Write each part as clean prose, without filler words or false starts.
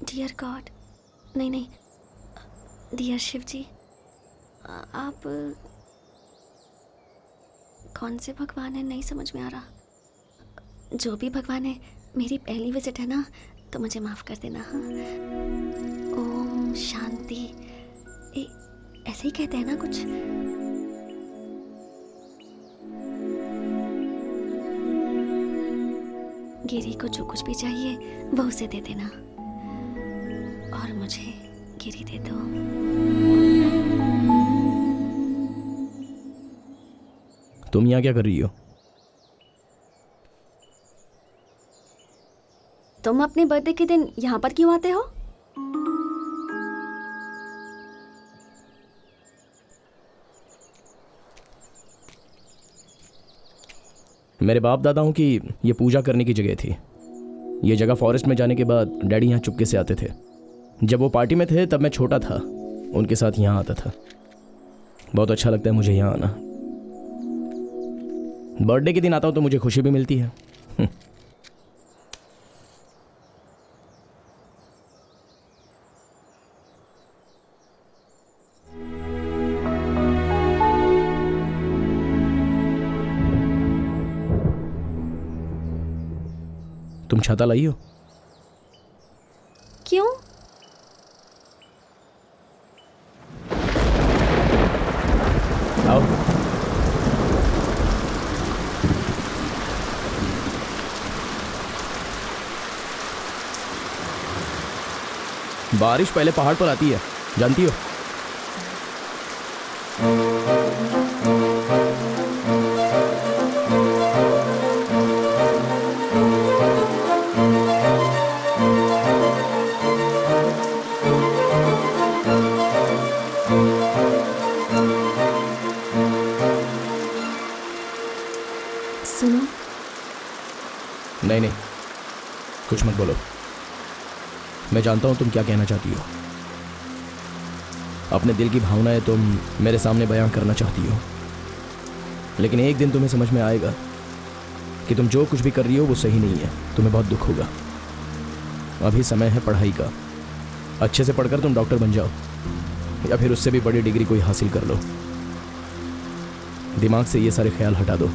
Dear God, नहीं नहीं, dear Shiv जी, आप कौन से भगवान हैं नहीं समझ में आ रहा। जो भी भगवान है, मेरी पहली विजिट है ना, तो मुझे माफ़ कर देना। हाँ, ओम शांति, ऐसे ही कहते हैं ना कुछ। गिरी को जो कुछ भी चाहिए वो उसे दे देना, और मुझे गिरी दे दो। तुम यहाँ क्या कर रही हो? तुम अपने बर्थडे के दिन यहाँ पर क्यों आते हो? मेरे बाप दादाओं की ये पूजा करने की जगह थी। ये जगह फॉरेस्ट में जाने के बाद डैडी यहाँ चुपके से आते थे। जब वो पार्टी में थे तब मैं छोटा था, उनके साथ यहाँ आता था। बहुत अच्छा लगता है मुझे यहाँ आना। बर्थडे के दिन आता हूँ तो मुझे खुशी भी मिलती है। तुम छाता लाई हो? क्यों? आओ। बारिश पहले पहाड़ पर आती है, जानती हो? सुनो। नहीं नहीं, कुछ मत बोलो। मैं जानता हूं तुम क्या कहना चाहती हो। अपने दिल की भावनाएं तुम मेरे सामने बयां करना चाहती हो, लेकिन एक दिन तुम्हें समझ में आएगा कि तुम जो कुछ भी कर रही हो वो सही नहीं है। तुम्हें बहुत दुख होगा। अभी समय है पढ़ाई का। अच्छे से पढ़कर तुम डॉक्टर बन जाओ, या फिर उससे भी बड़ी डिग्री कोई हासिल कर लो। दिमाग से ये सारे ख्याल हटा दो।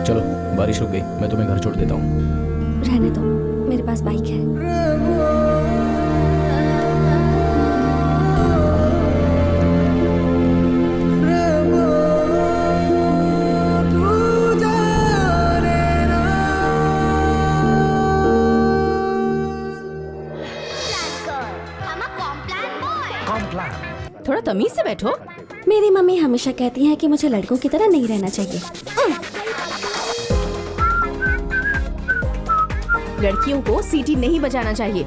चलो, बारिश रुक गई, मैं तुम्हें घर छोड़ देता हूँ। रहने दो, मेरे पास बाइक है। थोड़ा तमीज से बैठो। मेरी मम्मी हमेशा कहती है कि मुझे लड़कों की तरह नहीं रहना चाहिए। लड़कियों को सीटी नहीं बजाना चाहिए।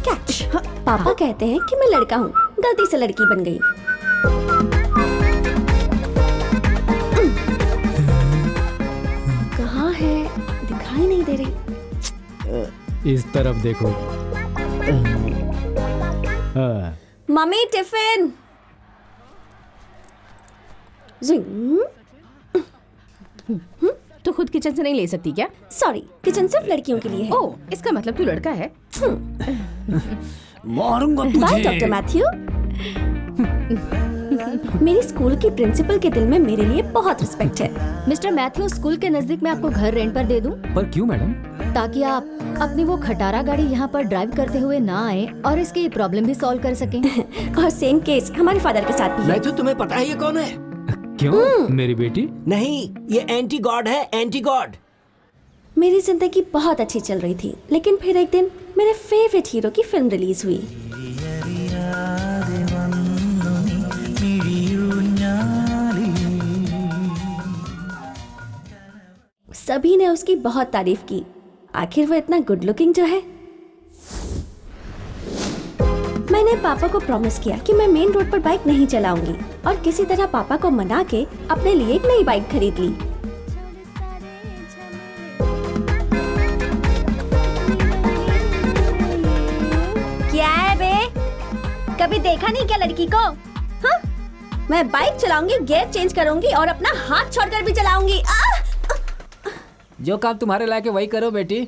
कैच। पापा कहते हैं कि मैं लड़का हूँ, गलती से लड़की बन गई। कहाँ है? दिखाई नहीं दे रही। इस तरफ देखो। हाँ। Mummy tiffin. तो खुद किचन से नहीं ले सकती क्या? सॉरी, किचन सिर्फ लड़कियों के लिए है। ओह, इसका मतलब तू लड़का है। मारूंगा बाय डॉक्टर मैथ्यू। मेरी स्कूल की प्रिंसिपल के दिल में मेरे लिए बहुत रिस्पेक्ट है। मिस्टर मैथ्यू, स्कूल के नजदीक मैं आपको घर रेंट पर दे दूं? पर क्यों मैडम? ताकि आप अपनी वो खटारा गाड़ी यहाँ पर ड्राइव करते हुए ना आए और इसकी प्रॉब्लम भी सॉल्व कर सकें। और सेम केस हमारे फादर के साथ भी है। मैथ्यू, तुम्हें पता है ये कौन है? क्यों? मेरी बेटी? नहीं, ये एंटी गॉड है, एंटी गॉड। मेरी जिंदगी बहुत अच्छी चल रही थी, लेकिन फिर एक दिन मेरे फेवरेट हीरो की फिल्म रिलीज हुई। सभी ने उसकी बहुत तारीफ की। आखिर वो इतना गुड लुकिंग जो है। मैंने पापा को प्रॉमिस किया कि मैं मेन रोड पर बाइक नहीं चलाऊंगी, और किसी तरह पापा को मना के अपने लिए एक नई बाइक खरीद ली। क्या है बे? कभी देखा नहीं क्या लड़की को? हाँ? मैं बाइक चलाऊंगी, गियर चेंज करूंगी और अपना हाथ छोड़कर भी चलाऊंगी। जो काम तुम्हारे लायक है वही करो बेटी।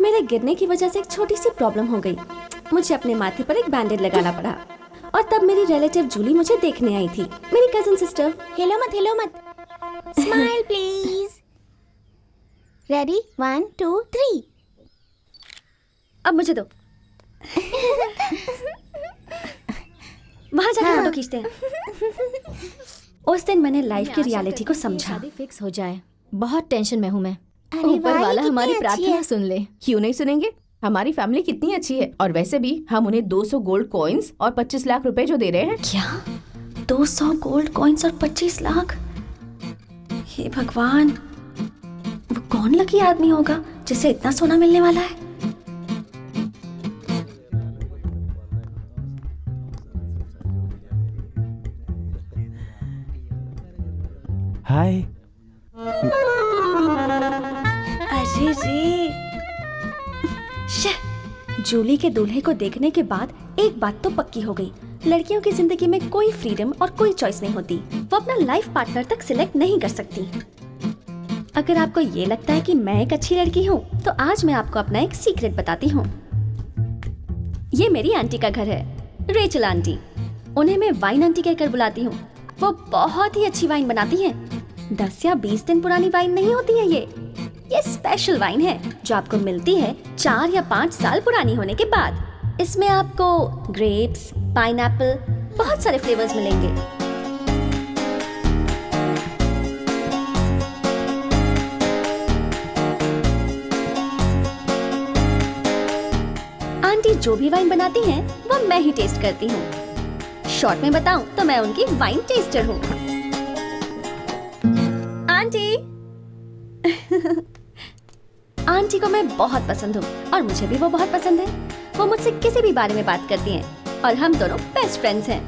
मेरे गिरने की वजह से एक छोटी सी प्रॉब्लम हो गई। मुझे अपने माथे पर एक बैंडेज लगाना पड़ा और तब मेरी रिलेटिव जूली मुझे देखने आई थी, मेरी कजन सिस्टर। हिलो मत स्माइल प्लीज। रेडी 1 2 3। अब मुझे दो। वहां जाके फोटो खींचते हैं। उस दिन मैंने लाइफ की रियलिटी को समझा। शादी फिक्स हो जाए। बहुत टेंशन में हूँ मैं। अरे ऊपर वाह, ये वाला कितनी हमारी अच्छी प्रार्थना है। सुन ले। क्यों नहीं सुनेंगे? हमारी फैमिली कितनी अच्छी है। और वैसे भी हम उन्हें 200 गोल्ड कॉइन्स और 25 लाख रुपए जो दे रहे हैं। क्या 200 गोल्ड कॉइन्स और 25 लाख? हे भगवान, वो कौन लकी आदमी होगा जिसे इतना सोना मिलने वाला है? हाय। अरे रे, जूली के दूल्हे को देखने के बाद एक बात तो पक्की हो गई। लड़कियों की जिंदगी में कोई फ्रीडम और कोई चॉइस नहीं होती। वो अपना लाइफ पार्टनर तक सिलेक्ट नहीं कर सकती। अगर आपको ये लगता है कि मैं एक अच्छी लड़की हूँ, तो आज मैं आपको अपना एक सीक्रेट बताती हूँ। ये मेरी आंटी का घर है, रेचल आंटी। उन्हें मैं वाइन आंटी कहकर बुलाती हूँ। वो बहुत ही अच्छी वाइन बनाती हैं। 10 या 20 दिन पुरानी वाइन नहीं होती है ये स्पेशल वाइन है जो आपको मिलती है 4 या 5 साल पुरानी होने के बाद। इसमें आपको ग्रेप्स, पाइनएप्पल, बहुत सारे फ्लेवर्स मिलेंगे। आंटी जो भी वाइन बनाती हैं, वो मैं ही टेस्ट करती हूँ। शॉर्ट में बताऊं तो मैं उनकी वाइन टेस्टर हूँ। आंटी आंटी को मैं बहुत पसंद हूँ और मुझे भी वो बहुत पसंद है। वो मुझसे किसी भी बारे में बात करती हैं और हम दोनों बेस्ट फ्रेंड्स हैं।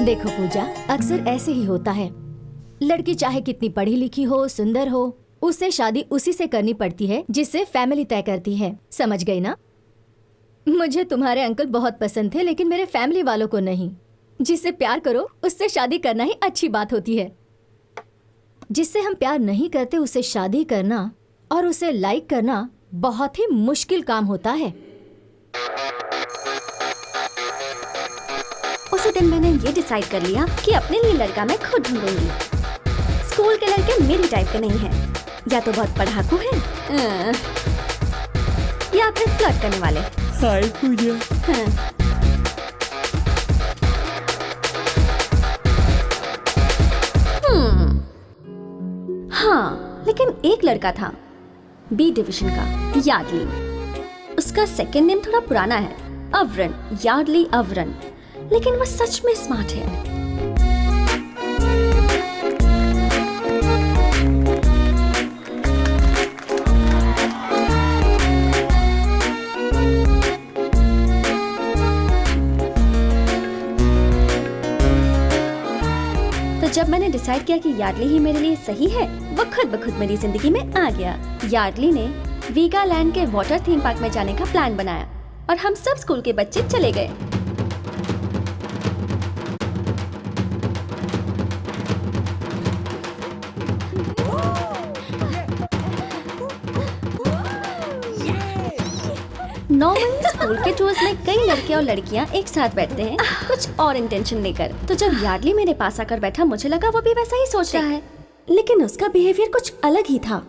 देखो पूजा, अक्सर ऐसे ही होता है। लड़की चाहे कितनी पढ़ी लिखी हो, सुंदर हो, उससे शादी उसी से करनी पड़ती है जिससे फैमिली तय करती है। समझ गई ना? मुझे तुम्हारे अंकल बहुत पसंद थे, लेकिन मेरे फैमिली वालों को नहीं। जिससे प्यार करो उससे शादी करना ही अच्छी बात होती है। जिससे हम प्यार नहीं करते उससे शादी करना और उसे लाइक करना बहुत ही मुश्किल काम होता है। उसी दिन मैंने ये डिसाइड कर लिया कि अपने लिए लड़का मैं खुद ढूंढूंगी। स्कूल के लड़के मेरी टाइप के नहीं हैं। या तो बहुत पढ़ाकू हैं, या फिर फ्लर्ट करने वाले। हाय पूजा। हाँ, लेकिन एक लड़का था बी डिवीजन का, यार्डली। उसका सेकंड नेम थोड़ा पुराना है, अवरन, यार्डली अवरन। लेकिन वो सच में स्मार्ट है। तो जब मैंने डिसाइड किया कि यार्डली ही मेरे लिए सही है, वो खुद ब खुद मेरी जिंदगी में आ गया। यार्डली ने वीगालैंड के वाटर थीम पार्क में जाने का प्लान बनाया और हम सब स्कूल के बच्चे चले गए। नॉर्मली स्कूल के टूर्स में कई लड़के और लड़कियां एक साथ बैठते हैं, कुछ और इंटेंशन लेकर। तो जब यार्डली मेरे पास आकर बैठा, मुझे लगा वो भी वैसा ही सोच रहा है, लेकिन उसका बिहेवियर कुछ अलग ही था।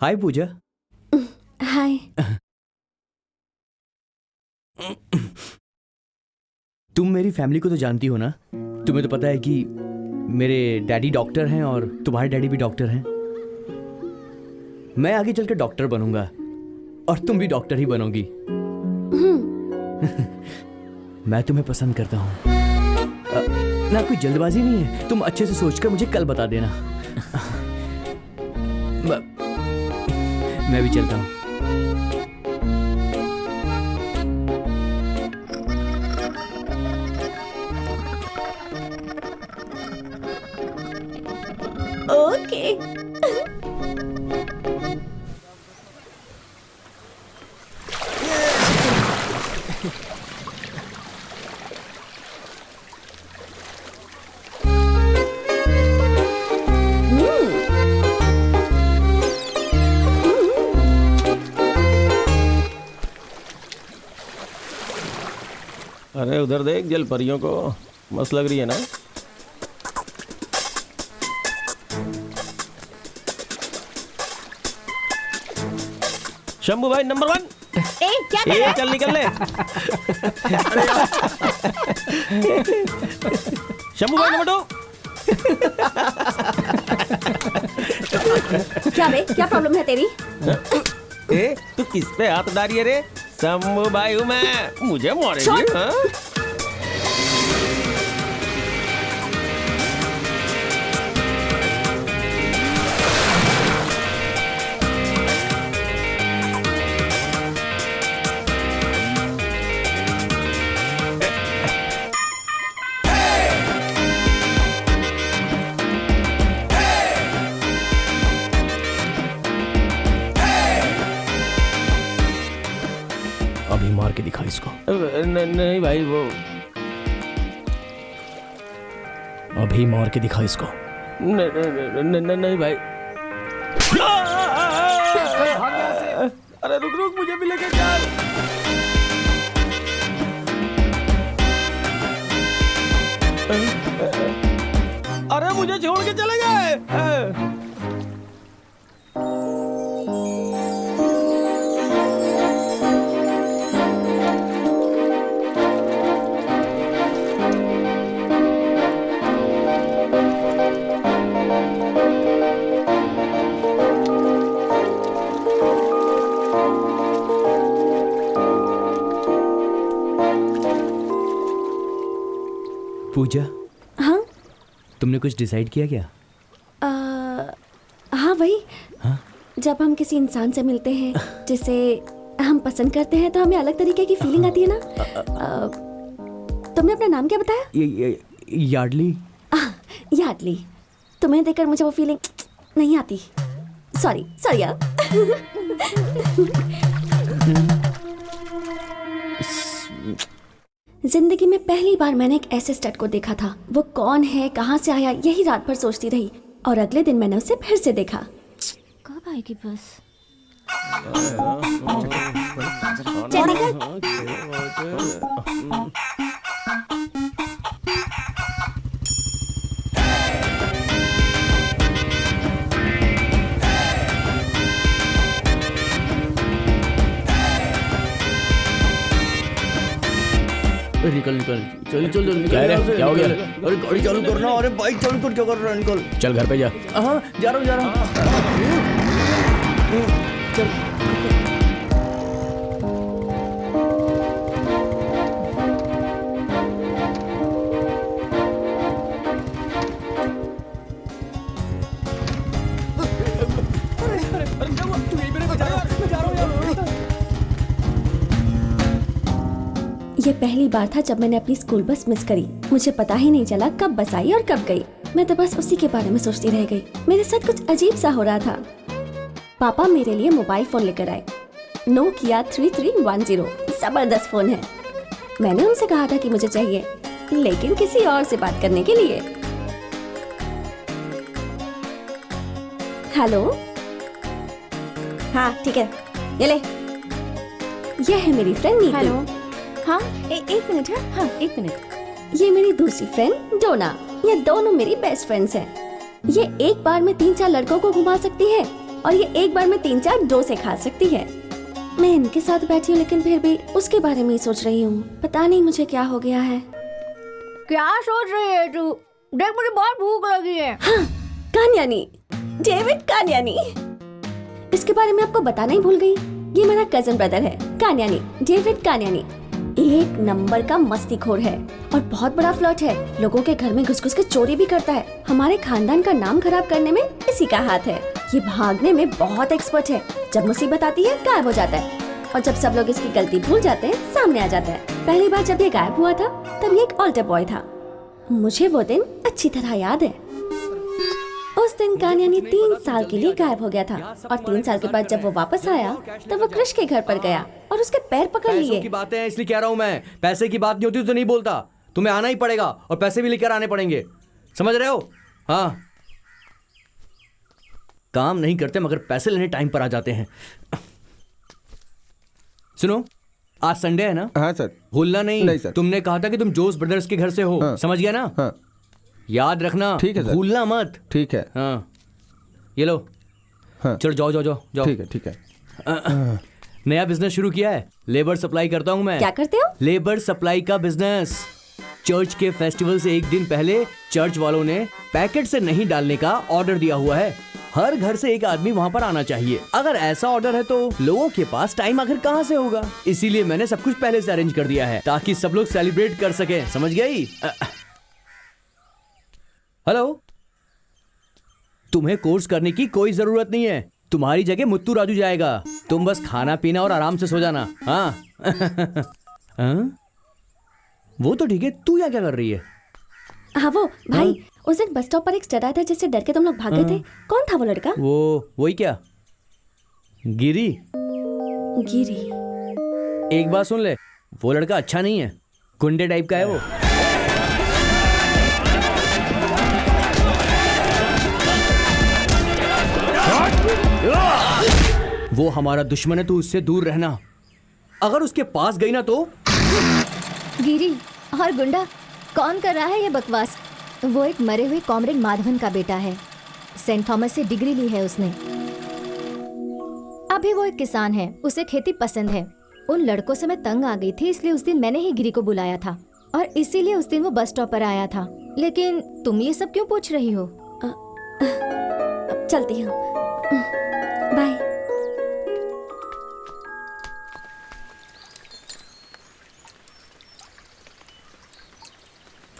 हाय पूजा। हाय। तुम मेरी फैमिली को तो जानती हो ना। तुम्हें तो पता है कि मेरे डैडी डॉक्टर हैं और तुम्हारे डैडी भी डॉक्टर हैं। मैं आगे चलकर डॉक्टर बनूंगा और तुम भी डॉक्टर ही बनोगी। मैं तुम्हें पसंद करता हूँ ना, कोई जल्दबाजी नहीं है। तुम अच्छे से सोचकर मुझे कल बता देना। मैं भी चलता हूँ। ओके। अरे उधर देख, जल परियों को मस्त लग रही है ना। शंभू भाई नंबर 1। क्या कर रहा है? चल निकल ले। शंभू भाई नंबर 2। क्या बे, क्या प्रॉब्लम है तेरी? तू किस पे हाथ डाली है रे? शंभू भाई हूँ मैं, मुझे मारेगी? हाँ? अभी मार के दिखा इसको। नहीं भाई, वो अभी मार के दिखा इसको। नहीं भाई। अरे रुक रुक, मुझे भी लेके चल। अरे मुझे छोड़ के चले गए। पूजा, हाँ तुमने कुछ डिसाइड किया क्या? हाँ वही। हाँ? जब हम किसी इंसान से मिलते हैं जिसे हम पसंद करते हैं तो हमें अलग तरीके की फीलिंग आती है ना। तुमने अपना नाम क्या बताया? यार्डली। यार्डली। तुम्हें देखकर मुझे वो फीलिंग नहीं आती। सॉरी सॉरी यार। जिंदगी में पहली बार मैंने एक ऐसे स्टड को देखा था। वो कौन है, कहाँ से आया, यही रात भर सोचती रही और अगले दिन मैंने उसे फिर से देखा। कब आएगी बस? निकल निकल, चल चल चल। क्या रे, क्या हो गया? अरे गाड़ी चालू करना। अरे बाइक चालू कर, क्या कर रहा है? निकल। चल घर पे जा। हाँ जा रहा हूँ, जा रहा हूँ। चल। ये पहली बार था जब मैंने अपनी स्कूल बस मिस करी। मुझे पता ही नहीं चला कब बस आई और कब गई। मैं तो बस उसी के बारे में सोचती रह गई। मेरे साथ कुछ अजीब सा हो रहा था। पापा मेरे लिए मोबाइल फोन लेकर आए। नोकिया 3310। जबरदस्त फोन है। मैंने उनसे कहा था कि मुझे चाहिए, लेकिन किसी और से बात करने के लिए। हेलो, हाँ ठीक है, ये ले। ये है मेरी फ्रेंड नीतू। हेलो। हाँ एक मिनट है। हाँ एक मिनट। ये मेरी दूसरी फ्रेंड डोना। ये दोनों मेरी बेस्ट फ्रेंड्स हैं। ये एक बार में 3-4 लड़कों को घुमा सकती है और ये एक बार में 3-4 डोसे खा सकती है। मैं इनके साथ बैठी हूँ लेकिन फिर भी उसके बारे में ही सोच रही हूँ। पता नहीं मुझे क्या हो गया है। क्या सोच रही है तू? देख मुझे बहुत भूख लगी है। हाँ, कान्यानी, डेविड कान्यानी। इसके बारे में आपको बताना ही भूल गई। ये मेरा कजन ब्रदर है, कान्यानी, डेविड कान्यानी। एक नंबर का मस्तीखोर है और बहुत बड़ा फ्लर्ट है। लोगों के घर में घुस-घुस के चोरी भी करता है। हमारे खानदान का नाम खराब करने में इसी का हाथ है। ये भागने में बहुत एक्सपर्ट है। जब मुसीबत आती है गायब हो जाता है और जब सब लोग इसकी गलती भूल जाते हैं सामने आ जाता है। पहली बार जब ये गायब हुआ था तब ये एक ऑल्टर बॉय था। मुझे वो दिन अच्छी तरह याद है। उस दिन कान्यानी 3 साल के लिए गायब हो गया था और 3 साल के बाद जब वो वापस आया तब वो कृष के घर पर गया और उसके पैर पकड़ लिए। पैसों की बातें हैं इसलिए कह रहा हूँ मैं। पैसे की बात नहीं होती तो नहीं बोलता। तुम्हें आना ही पड़ेगा और पैसे भी लेकर आने पड़ेंगे, समझ रहे हो? हाँ, काम नहीं करते मगर पैसे लेने टाइम पर आ जाते हैं। सुनो, आज संडे है ना? हाँ सर। भूलना नहीं सर। तुमने कहा था कि तुम जोस ब्रदर्स के घर से हो। हाँ। समझ गया ना? हाँ। याद रखना। ठीक है सर। भूलना मत। ठीक है। हाँ, ये लो। हाँ। चलो जाओ जाओ जाओ जाओ। ठीक है ठीक है। नया बिजनेस शुरू किया है, लेबर सप्लाई करता हूँ मैं। क्या करते हो? लेबर सप्लाई का बिजनेस। चर्च के फेस्टिवल से एक दिन पहले चर्च वालों ने पैकेट से नहीं डालने का ऑर्डर दिया हुआ है। हर घर से एक आदमी वहाँ पर आना चाहिए। अगर ऐसा ऑर्डर है तो लोगों के पास टाइम आखिर कहाँ से होगा? इसीलिए मैंने सब कुछ पहले से अरेंज कर दिया है ताकि सब लोग सेलिब्रेट कर सके। समझ गई? हेलो, तुम्हें कोर्स करने की कोई जरूरत नहीं है। तुम्हारी जगह मुत्तू राजू जाएगा। तुम बस खाना पीना और आराम से सो जाना। हाँ। हाँ? वो तो ठीक है, तू यहाँ क्या कर रही है? हाँ वो भाई, उस दिन बस स्टॉप पर एक स्टड आया था जिससे डर के तुम लोग भागे थे। कौन था वो लड़का? वही क्या, गिरी। गिरी? एक बात सुन ले, वो लड़का अच्छा नहीं है, गुंडे टाइप का है वो। वो हमारा दुश्मन है, तू उससे दूर रहना। अगर उसके पास गई ना तो। गिरी और गुंडा, कौन कर रहा है ये बकवास? वो एक मरे हुए कॉमरेड माधवन का बेटा है। सेंट थॉमस से डिग्री ली है उसने। अभी वो एक किसान है, उसे खेती पसंद है। उन लड़कों से मैं तंग आ गई थी, इसलिए उस दिन मैंने ही गिरी को बुलाया था और इसीलिए उस दिन वो बस स्टॉप पर आया था। लेकिन तुम ये सब क्यों पूछ रही हो? चलती हूँ, बाय।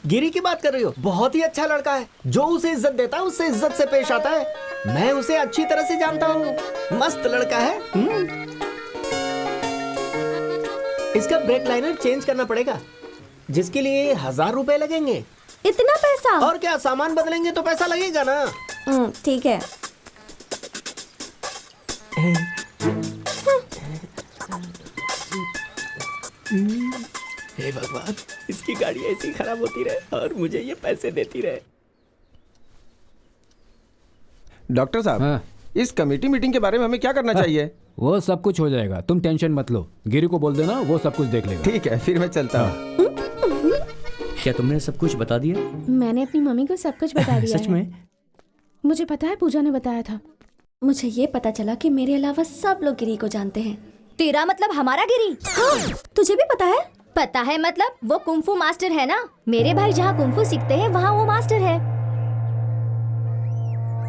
गिरी की बात कर रही हो? बहुत ही अच्छा लड़का है। जो उसे इज्जत देता है उससे इज्जत से पेश आता है। मैं उसे अच्छी तरह से जानता हूँ। मस्त लड़का है। इसका ब्रेक लाइनर चेंज करना पड़ेगा, जिसके लिए 1000 रुपए लगेंगे। इतना पैसा? और क्या, सामान बदलेंगे तो पैसा लगेगा ना। ठीक है। हे भगवान, इसकी गाड़ी ऐसी खराब होती रहे और मुझे ये पैसे देती रहे। डॉक्टर साहब, हाँ। इस कमेटी मीटिंग के बारे में हमें क्या करना चाहिए? वो सब कुछ हो जाएगा, तुम टेंशन मत लो। गिरी को बोल देना, वो सब कुछ देख लेगा। ठीक है, फिर मैं चलता हूँ। क्या तुमने सब कुछ बता दिया? मैंने अपनी मम्मी को सब कुछ बता दिया सच है। में? मुझे पता है, पूजा ने बताया था। मुझे ये पता चला कि मेरे अलावा सब लोग गिरी को जानते हैं। तेरा मतलब हमारा गिरी? हाँ, तुझे भी पता है? पता है मतलब, वो कुंफू मास्टर है ना। मेरे भाई जहाँ कुंफू सीखते हैं वहाँ वो मास्टर है।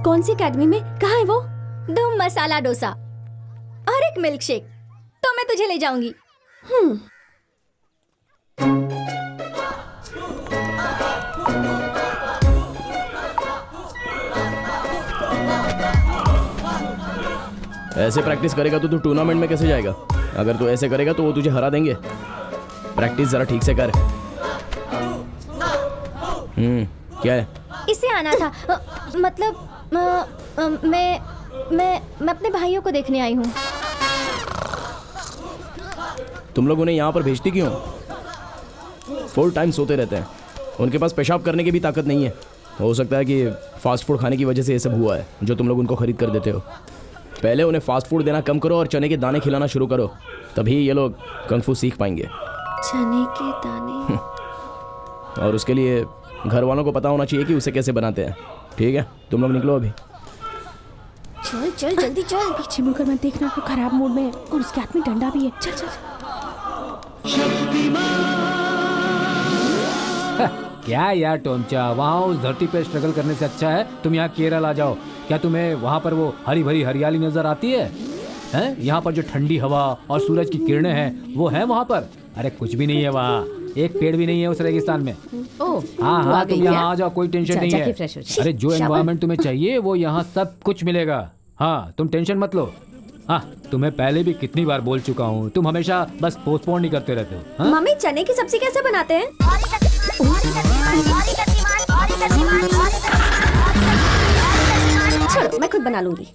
कौन सी एकेडमी में? कहाँ है वो? धूम मसाला डोसा और एक मिल्क शेक, तो मैं तुझे ले जाऊंगी। ऐसे प्रैक्टिस करेगा तो तू टूर्नामेंट में कैसे जाएगा? अगर तू ऐसे करेगा तो वो तुझे हरा देंगे। प्रैक्टिस जरा ठीक से कर। क्या है? इसे आना था। मतलब मैं अपने भाइयों को देखने आई हूँ। तुम लोग उन्हें यहाँ पर भेजती क्यों? फुल टाइम सोते रहते हैं, उनके पास पेशाब करने की भी ताकत नहीं है। हो सकता है कि फास्ट फूड खाने की वजह से ये सब हुआ है जो तुम लोग उनको खरीद कर देते हो। पहले उन्हें फास्ट फूड देना कम करो और चने के दाने खिलाना शुरू करो, तभी ये लोग कंग फू सीख पाएंगे। चने के दाने? और उसके लिए घर वालों को पता होना चाहिए कि उसे कैसे बनाते हैं। ठीक है, तुम लोग निकलो अभी। चल चल जल्दी चल। पीछे मुड़कर मत देखना, वो खराब मूड में है और उसके हाथ में डंडा भी है। चल चल। क्या यार टोमचा, वहाँ उस धरती पे स्ट्रगल करने से अच्छा है तुम यहाँ केरल आ जाओ। क्या तुम्हें वहाँ पर वो हरी भरी हरियाली नजर आती है? हैं? यहाँ पर जो ठंडी हवा और सूरज की किरणें हैं वो है वहाँ पर? अरे कुछ भी नहीं है वहाँ, एक पेड़ भी नहीं है उस रेगिस्तान में। ओह हाँ हाँ, तुम यहाँ आ जाओ, कोई टेंशन नहीं है। फ्रेश हो जाए। अरे जो एनवायरनमेंट तुम्हें चाहिए वो यहाँ सब कुछ मिलेगा। हाँ तुम टेंशन मत लो। हाँ तुम्हें पहले भी कितनी बार बोल चुका हूँ, तुम हमेशा बस पोस्टपोन ही करते रहते हो। हाँ? मम्मी चने की सब्जी कैसे बनाते हैं? छोड़ो मैं खुद बना लूंगी।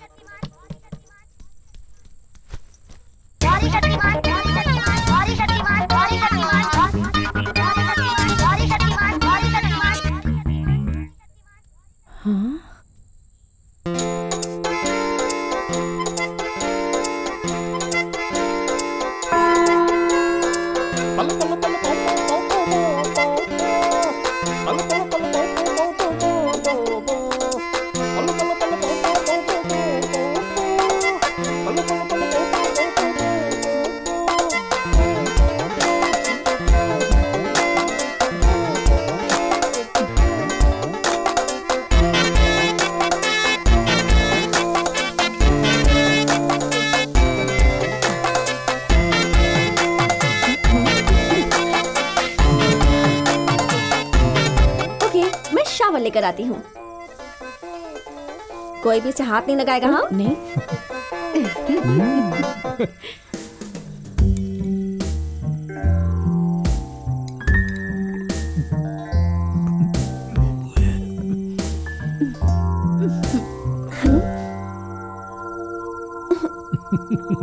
लेकर आती हूँ। कोई भी इसे हाथ नहीं लगाएगा। हाँ नहीं।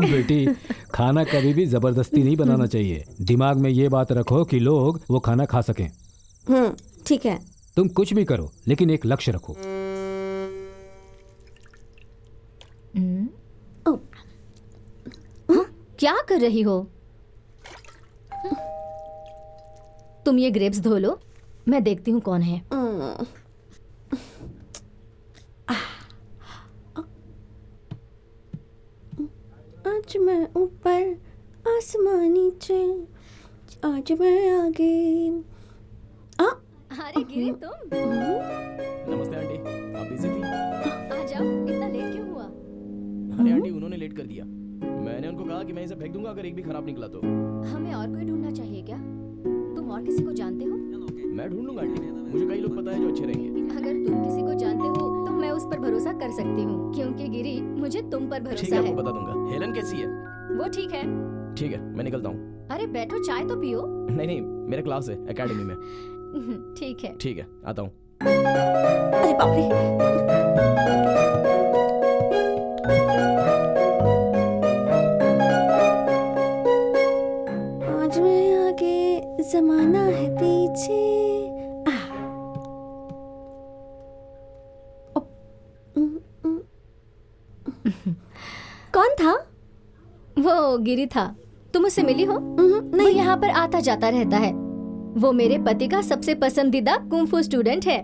बेटी खाना कभी भी जबरदस्ती नहीं बनाना चाहिए। दिमाग में ये बात रखो कि लोग वो खाना खा सकें। ठीक है। तुम कुछ भी करो लेकिन एक लक्ष्य रखो। क्या कर रही हो तुम? ये ग्रेप्स धो लो, मैं देखती हूँ कौन है। आज मैं ऊपर आसमान नीचे, आज मैं आगे। अरे गिरी तुम। नमस्ते आंटी, आप बिजी थी? आ जाओ, इतना लेट क्यों हुआ? अरे आंटी उन्होंने लेट कर दिया। मैंने उनको कहा कि मैं इसे फेंक दूंगा अगर एक भी खराब निकला तो। हमें और कोई ढूंढना चाहिए क्या? तुम और किसी को जानते हो? मैं ढूंढ लूंगा आंटी, मुझे कई लोग पता है जो अच्छे रहेंगे। अगर तुम किसी को जानते हो तो मैं उस पर भरोसा कर सकती हूँ, क्योंकि गिरी मुझे तुम पर ठीक भरोसा है, है। आपको बता दूंगा। हेलन कैसी है? वो ठीक है। ठीक है, मैं निकलता हूँ। अरे बैठो, चाय तो पियो। नहीं नहीं, मेरा क्लास है एकेडमी में। ठीक है। ठीक है, आता हूँ। अरे बाप रे। आज मैं आगे, जमाना है पीछे। कौन था? वो गिरी था। तुम उससे मिली हो? नहीं। वो यहाँ पर आता जाता रहता है। वो मेरे पति का सबसे पसंदीदा कुंफू स्टूडेंट है।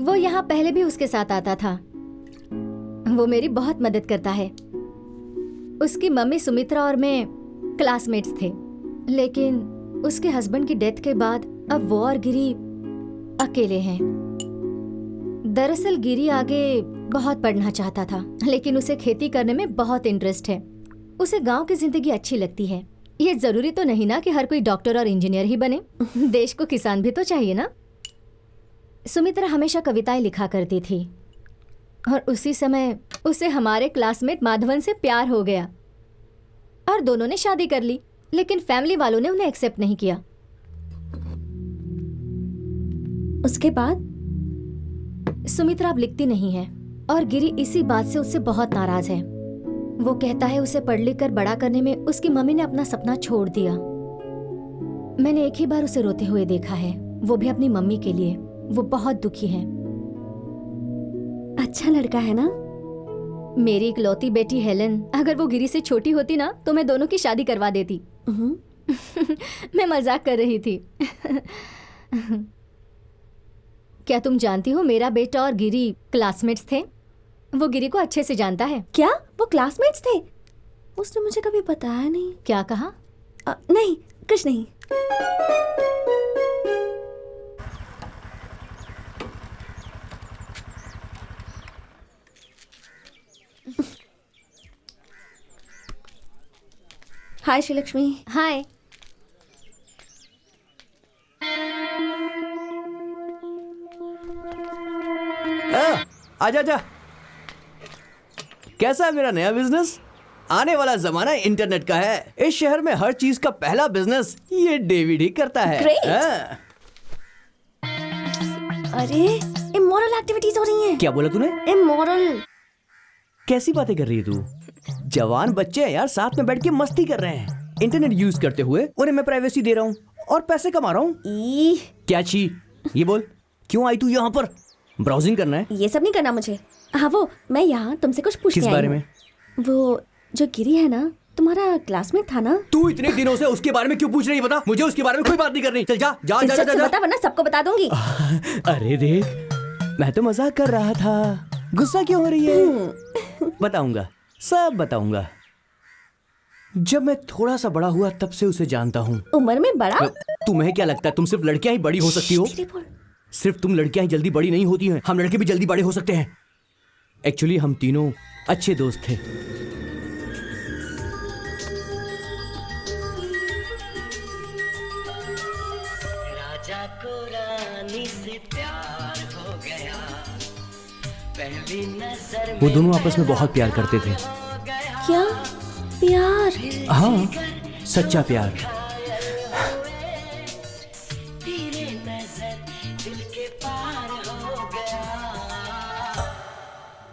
वो यहाँ पहले भी उसके साथ आता था। वो मेरी बहुत मदद करता है। उसकी मम्मी सुमित्रा और मैं क्लासमेट्स थे, लेकिन उसके हस्बैंड की डेथ के बाद अब वो और गिरी अकेले हैं। दरअसल गिरी आगे बहुत पढ़ना चाहता था, लेकिन उसे खेती करने में बहुत इंटरेस्ट है। उसे गांव की जिंदगी अच्छी लगती है। ये जरूरी तो नहीं ना कि हर कोई डॉक्टर और इंजीनियर ही बने। देश को किसान भी तो चाहिए ना। सुमित्रा हमेशा कविताएं लिखा करती थी और उसी समय उसे हमारे क्लासमेट माधवन से प्यार हो गया और दोनों ने शादी कर ली, लेकिन फैमिली वालों ने उन्हें एक्सेप्ट नहीं किया। उसके बाद सुमित्रा अब लिखती नहीं है और गिरी इसी बात से उससे बहुत नाराज है। वो कहता है उसे पढ़ लिख कर बड़ा करने में उसकी मम्मी ने अपना सपना छोड़ दिया। मैंने एक ही बार उसे रोते हुए देखा है, वो भी अपनी मम्मी के लिए। वो बहुत दुखी है। अच्छा लड़का है ना? मेरी इकलौती बेटी हेलन, अगर वो गिरी से छोटी होती ना तो मैं दोनों की शादी करवा देती। मैं मजाक कर रही थी। क्या तुम जानती हो मेरा बेटा और गिरी क्लासमेट्स थे? वो गिरी को अच्छे से जानता है। क्या वो क्लासमेट्स थे? उसने मुझे कभी बताया नहीं। क्या कहा? नहीं, कुछ नहीं। हाय श्रीलक्ष्मी। हाय। आजा आजा। कैसा है मेरा नया बिजनेस? आने वाला जमाना इंटरनेट का है। इस शहर में हर चीज का पहला बिजनेस ये डेविड ही करता है। Great. हाँ। अरे इमोरल एक्टिविटीज हो रही हैं। क्या बोला तूने? इमोरल। कैसी बातें कर रही है तू? जवान बच्चे हैं यार, साथ में बैठ के मस्ती कर रहे हैं। इंटरनेट यूज करते हुए उन्हें मैं प्राइवेसी दे रहा हूँ और पैसे कमा रहा हूँ। क्या छी? ये बोल, क्यों आई तू यहाँ पर? ब्राउजिंग करना है? ये सब नहीं करना मुझे। हाँ वो मैं यहाँ तुमसे कुछ पूछने किस आई बारे हूँ। में? वो जो गिरी है ना, तुम्हारा क्लासमेट था ना। तू इतने दिनों से उसके बारे में क्यों पूछ रही है? बता मुझे, उसके बारे में कोई बात नहीं करनी। चल जा जा जा जा, जा, जा। बता वरना सबको बता दूंगी। अरे देख, मैं तो मजाक कर रहा था। गुस्सा क्यों हो रही है? बताऊंगा, सब बताऊंगा। जब मैं थोड़ा सा बड़ा हुआ तब से उसे जानता हूँ। उम्र में बड़ा? तुम्हें क्या लगता है तुम सिर्फ लड़कियां ही बड़ी हो सकती हो? सिर्फ तुम लड़कियां ही जल्दी बड़ी नहीं होती हैं, हम लड़के भी जल्दी बड़े हो सकते हैं। एक्चुअली हम तीनों अच्छे दोस्त थे। राजा को रानी से प्यार हो गया, पहली नजर वो दोनों आपस में बहुत प्यार करते थे। क्या प्यार? हाँ, सच्चा प्यार।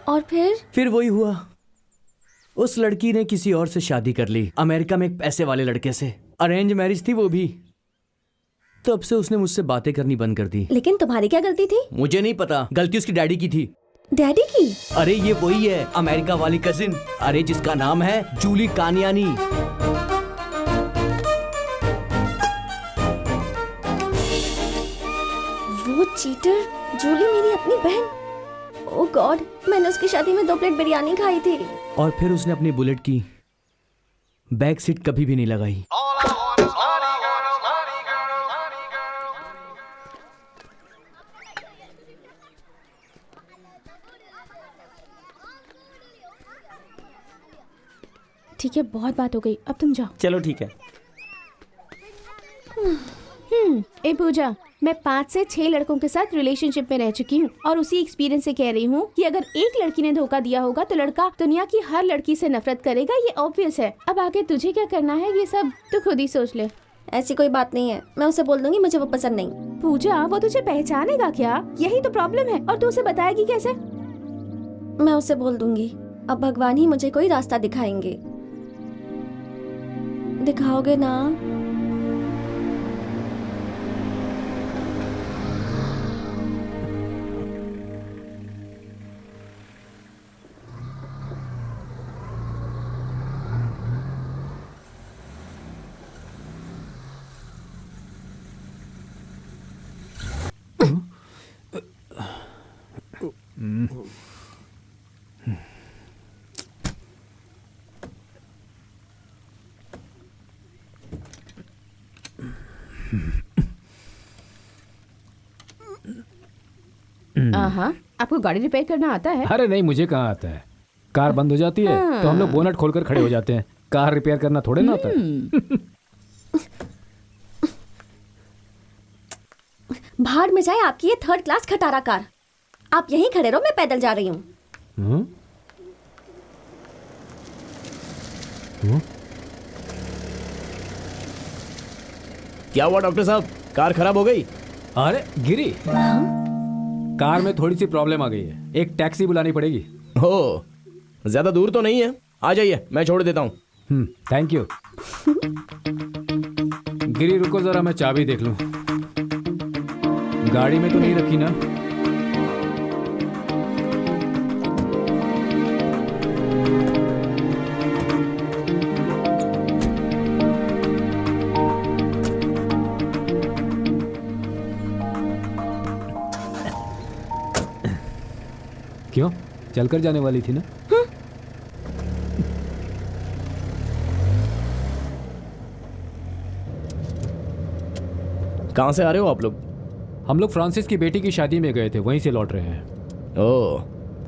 और फिर वही हुआ। उस लड़की ने किसी और से शादी कर ली, अमेरिका में एक पैसे वाले लड़के से। अरेंज मैरिज थी वो भी। तब से उसने मुझसे बातें करनी बंद कर दी। लेकिन तुम्हारी क्या गलती थी? मुझे नहीं पता, गलती उसकी डैडी की थी। डैडी की? अरे ये वही है, अमेरिका वाली कजिन। अरे जिसका नाम है जूली कानियानी। वो चीटर जूली मेरी अपनी बहन। ओह गॉड, मैंने उसकी शादी में 2 प्लेट बिरयानी खाई थी। और फिर उसने अपनी बुलेट की बैक सीट कभी भी नहीं लगाई। ठीक है, बहुत बात हो गई, अब तुम जाओ। चलो ठीक है। ए पूजा, मैं 5 से 6 लड़कों के साथ रिलेशनशिप में रह चुकी हूँ और उसी एक्सपीरियंस से कह रही हूँ कि अगर एक लड़की ने धोखा दिया होगा तो लड़का दुनिया की हर लड़की से नफरत करेगा। ये ऑब्वियस है। अब आगे तुझे क्या करना है ये सब तो खुद ही सोच ले। ऐसी कोई बात नहीं है, मैं उसे बोल दूंगी मुझे वो पसंद नहीं। पूजा, वो तुझे पहचानेगा क्या? यही तो प्रॉब्लम है। और तू उसे बताएगी कैसे? मैं उसे बोल दूंगी। अब भगवान ही मुझे कोई रास्ता दिखाएंगे। दिखाओगे ना? हाँ, आपको गाड़ी रिपेयर करना आता है? अरे नहीं, मुझे कहाँ आता है। कार बंद हो जाती है तो हम लोग बोनट खोलकर खड़े हो जाते हैं। कार रिपेयर करना थोड़े ना आता है। भाड़ में जाए आपकी ये 3rd क्लास खटारा कार। आप यहीं खड़े रहो, मैं पैदल जा रही हूँ। क्या हुआ डॉक्टर साहब, कार खराब हो गई? अरे गिरी, कार में थोड़ी सी प्रॉब्लम आ गई है, एक टैक्सी बुलानी पड़ेगी। हो, ज्यादा दूर तो नहीं है, आ जाइए, मैं छोड़ देता हूँ। Thank you. गिरी रुको जरा, मैं चाबी देख लूं। गाड़ी में तो नहीं रखी ना? क्यों, चलकर जाने वाली थी ना? कहाँ से आ रहे हो आप लोग? हम लोग फ्रांसिस की बेटी की शादी में गए थे, वहीं से लौट रहे हैं। ओह,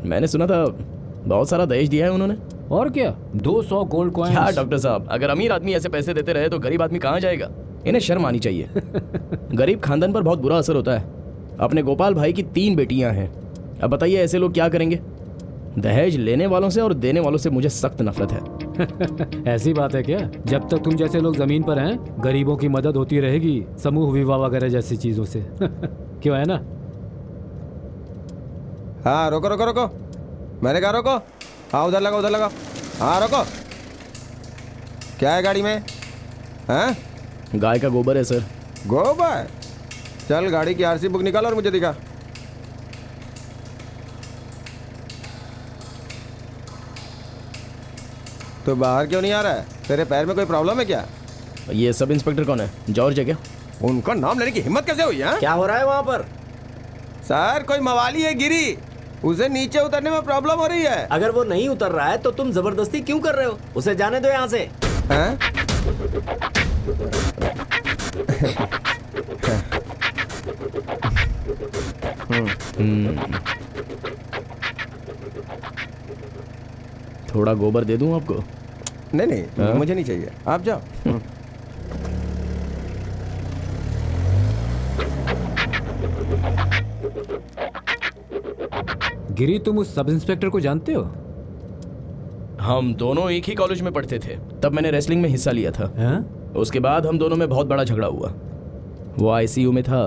मैंने सुना था बहुत सारा दहेज दिया है उन्होंने। और क्या, 200 गोल्ड कॉइन्स। क्या डॉक्टर साहब, अगर अमीर आदमी ऐसे पैसे देते रहे तो गरीब आदमी कहाँ जाएगा? इन्हें शर्म आनी चाहिए। गरीब खानदान पर बहुत बुरा असर होता है। अपने गोपाल भाई की 3 बेटियां हैं। अब बताइए ऐसे लोग क्या करेंगे? दहेज लेने वालों से और देने वालों से मुझे सख्त नफरत है। ऐसी बात है क्या? जब तक तुम जैसे लोग जमीन पर हैं, गरीबों की मदद होती रहेगी, समूह विवाह वगैरह जैसी चीजों से। क्यों, है ना? हाँ रोको रोको रोको, मैंने कहा रोको। हाँ उधर लगा उधर लगा। हाँ रोको। क्या है गाड़ी में? हाँ गाय का गोबर है सर। गोबर? चल गाड़ी की आरसी बुक निकाल और मुझे दिखा। तो बाहर क्यों नहीं आ रहा है? तेरे पैर में कोई प्रॉब्लम है क्या? ये सब इंस्पेक्टर कौन है? जॉर्ज है क्या? उनका नाम लेने की हिम्मत कैसे हुई है? क्या हो रहा है वहाँ पर? सर कोई मवाली है गिरी, उसे नीचे उतरने में प्रॉब्लम हो रही है। अगर वो नहीं उतर रहा है तो तुम जबरदस्ती क्यों कर रहे हो? उसे जाने दो यहाँ से। हैं? थोड़ा गोबर दे दूं आपको? नहीं नहीं मुझे नहीं चाहिए, आप जाओ। गिरी, तुम उस सब इंस्पेक्टर को जानते हो? हम दोनों एक ही कॉलेज में पढ़ते थे, तब मैंने रेसलिंग में हिस्सा लिया था। हैं? उसके बाद हम दोनों में बहुत बड़ा झगड़ा हुआ। वो आईसीयू में था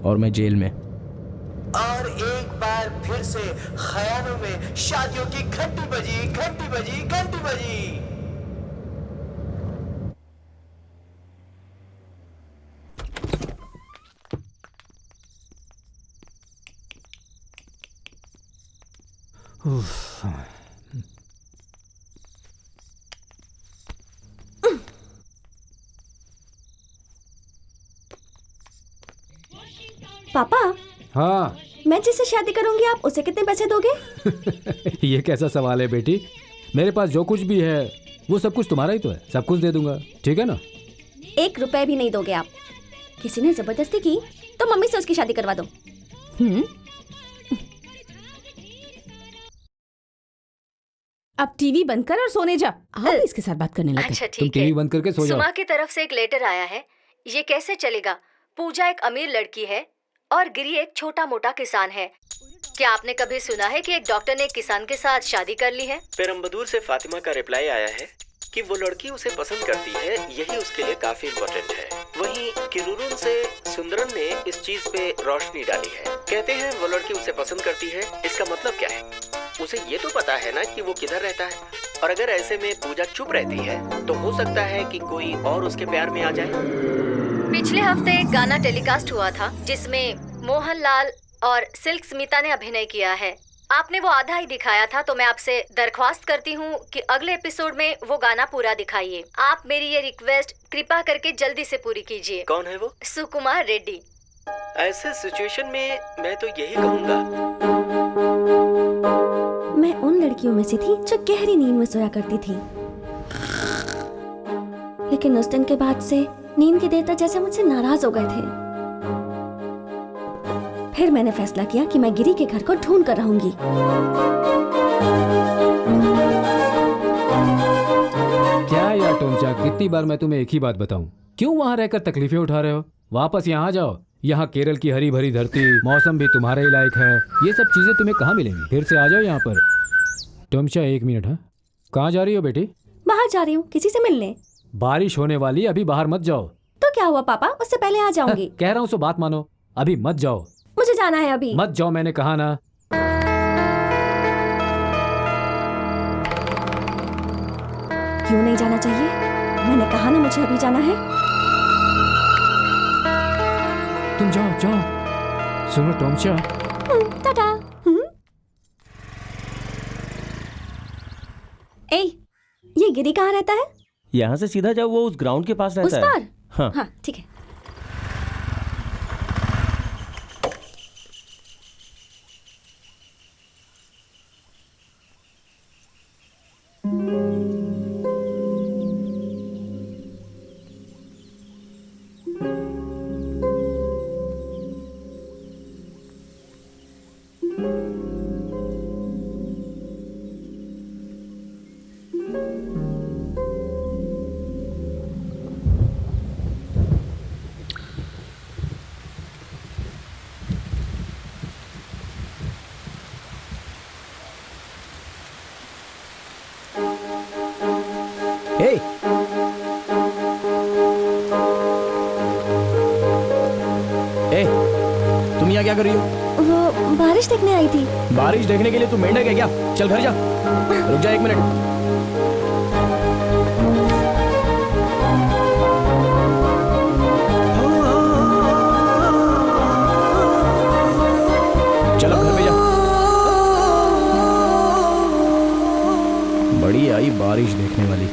और मैं जेल में। और एक बार फिर से ख्यालों में शादियों की घंटी बजी, घंटी बजी, घंटी बजी। पापा, हाँ। मैं जिससे शादी करूंगी आप उसे कितने पैसे दोगे? ये कैसा सवाल है बेटी? मेरे पास जो कुछ भी है वो सब कुछ तुम्हारा ही तो है, सब कुछ दे दूंगा, ठीक है ना? 1 रुपए भी नहीं दोगे आप? किसी ने जबरदस्ती की तो मम्मी से उसकी शादी करवा दो। अब टीवी बंद कर और सोने जा। आप इसके साथ बात करने लगे। अच्छा तुम ठीक टीवी है। बंद करके सो जाओ। सुमा की तरफ से एक लेटर आया है। ये कैसे चलेगा? पूजा एक अमीर लड़की है और गिरी एक छोटा मोटा किसान है। क्या आपने कभी सुना है कि एक डॉक्टर ने एक किसान के साथ शादी कर ली है? पेरम्बदूर से फातिमा का रिप्लाई आया है कि वो लड़की उसे पसंद करती है, यही उसके लिए काफी इम्पोर्टेंट है। वहीं किरुरुन से सुंदरन ने इस चीज पे रोशनी डाली है। कहते हैं वो लड़की उसे पसंद करती है। इसका मतलब क्या है? उसे ये तो पता है ना कि वो किधर रहता है, और अगर ऐसे में पूजा चुप रहती है तो हो सकता है कि कोई और उसके प्यार में आ जाए। पिछले हफ्ते एक गाना टेलीकास्ट हुआ था जिसमें मोहनलाल और सिल्क स्मिता ने अभिनय किया है। आपने वो आधा ही दिखाया था, तो मैं आपसे दरख्वास्त करती हूँ कि अगले एपिसोड में वो गाना पूरा दिखाइए। आप मेरी ये रिक्वेस्ट कृपा करके जल्दी से पूरी कीजिए। कौन है वो? सुकुमार रेड्डी। ऐसे सिचुएशन में मैं तो यही कहूँगा। मैं उन लड़कियों में से थी जो गहरी नींद में सोया करती थी, लेकिन उस दिन के बाद से नींद के देवता जैसे मुझसे नाराज हो गए थे। फिर मैंने फैसला किया कि मैं गिरी के घर को ढूंढ कर रहूंगी। क्या यार टोमचा, कितनी बार मैं तुम्हें एक ही बात बताऊं? क्यों वहाँ रहकर तकलीफें उठा रहे हो? वापस यहाँ जाओ। यहाँ केरल की हरी भरी धरती, मौसम भी तुम्हारे ही लायक है। ये सब चीजें तुम्हें कहाँ मिलेंगी? फिर से आ जाओ यहाँ पर। टोमचा 1 मिनट। हाँ, कहाँ जा रही हो बेटी? बाहर जा रही हूँ, किसी से मिलने। बारिश होने वाली, अभी बाहर मत जाओ। तो क्या हुआ पापा, उससे पहले आ जाऊंगी। कह रहा हूँ सो बात मानो, अभी मत जाओ। मुझे जाना है अभी। मत जाओ, मैंने कहा ना। क्यों नहीं जाना चाहिए? मैंने कहा ना मुझे अभी जाना है। तुम जाओ जाओ। सुनो टोमचा। टाटा। ए, ये गिरी कहाँ रहता है? यहाँ से सीधा जाओ, वो उस ग्राउंड के पास रहता उस है। पार? हाँ हाँ ठीक है। हे ए, तुम यहाँ क्या कर रही हो? वो बारिश देखने आई थी। बारिश देखने के लिए तू मेंढक है क्या? चल घर जा। रुक जा 1 मिनट। चल अब घर पे जा। बड़ी आई बारिश देखने वाली।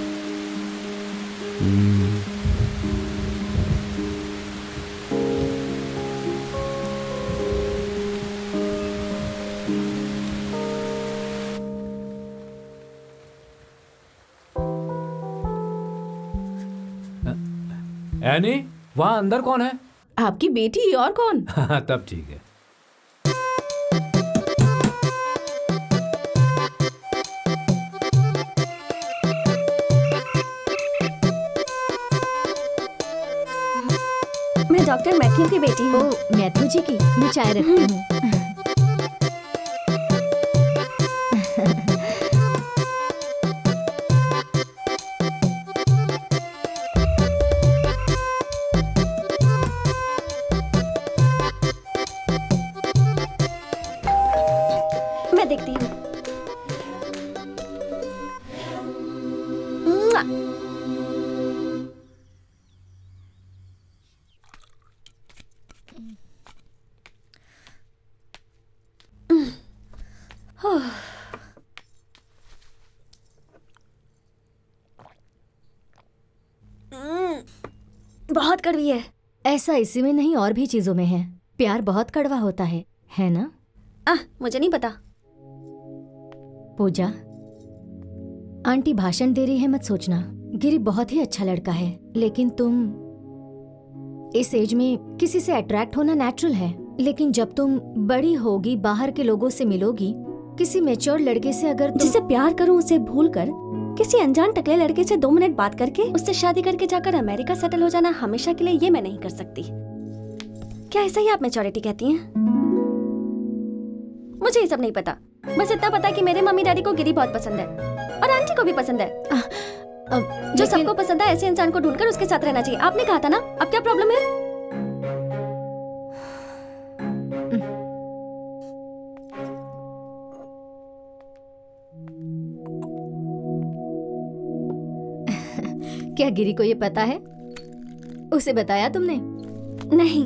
एनी, वहाँ अंदर कौन है? आपकी बेटी और कौन? तब ठीक है। मैं डॉक्टर मैथ्यू की बेटी हूँ। मैथ्यू जी की मैं चाय रखती हूँ। मैं देखती हूँ। बहुत कड़वी है। ऐसा इसी में नहीं और भी चीजों में है। प्यार बहुत कड़वा होता है ना? मुझे नहीं पता। पूजा, आंटी भाषण दे रही है मत सोचना। गिरी बहुत ही अच्छा लड़का है, लेकिन तुम इस एज में किसी से अट्रैक्ट होना नेचुरल है, लेकिन जब तुम बड़ी होगी, बाहर के लोगों से मिलोगी, किसी मैच्योर लड़के से अगर जिसे प्यार करूं उसे भूल कर किसी अनजान टकले लड़के से 2 मिनट बात करके उससे शादी करके जाकर अमेरिका सेटल हो जाना हमेशा के लिए, ये मैं नहीं कर सकती। क्या ऐसा ही आप मैच्योरिटी कहती हैं? मुझे ये सब नहीं पता। बस इतना पता है कि मेरे मम्मी डैडी को गिरी बहुत पसंद है और आंटी को भी पसंद है। जो सबको पसंद है ऐसे इंसान को ढूंढकर उसके साथ रहना चाहिए। आपने कहा था ना, अब क्या प्रॉब्लम है? क्या गिरी को ये पता है? उसे बताया तुमने? नहीं,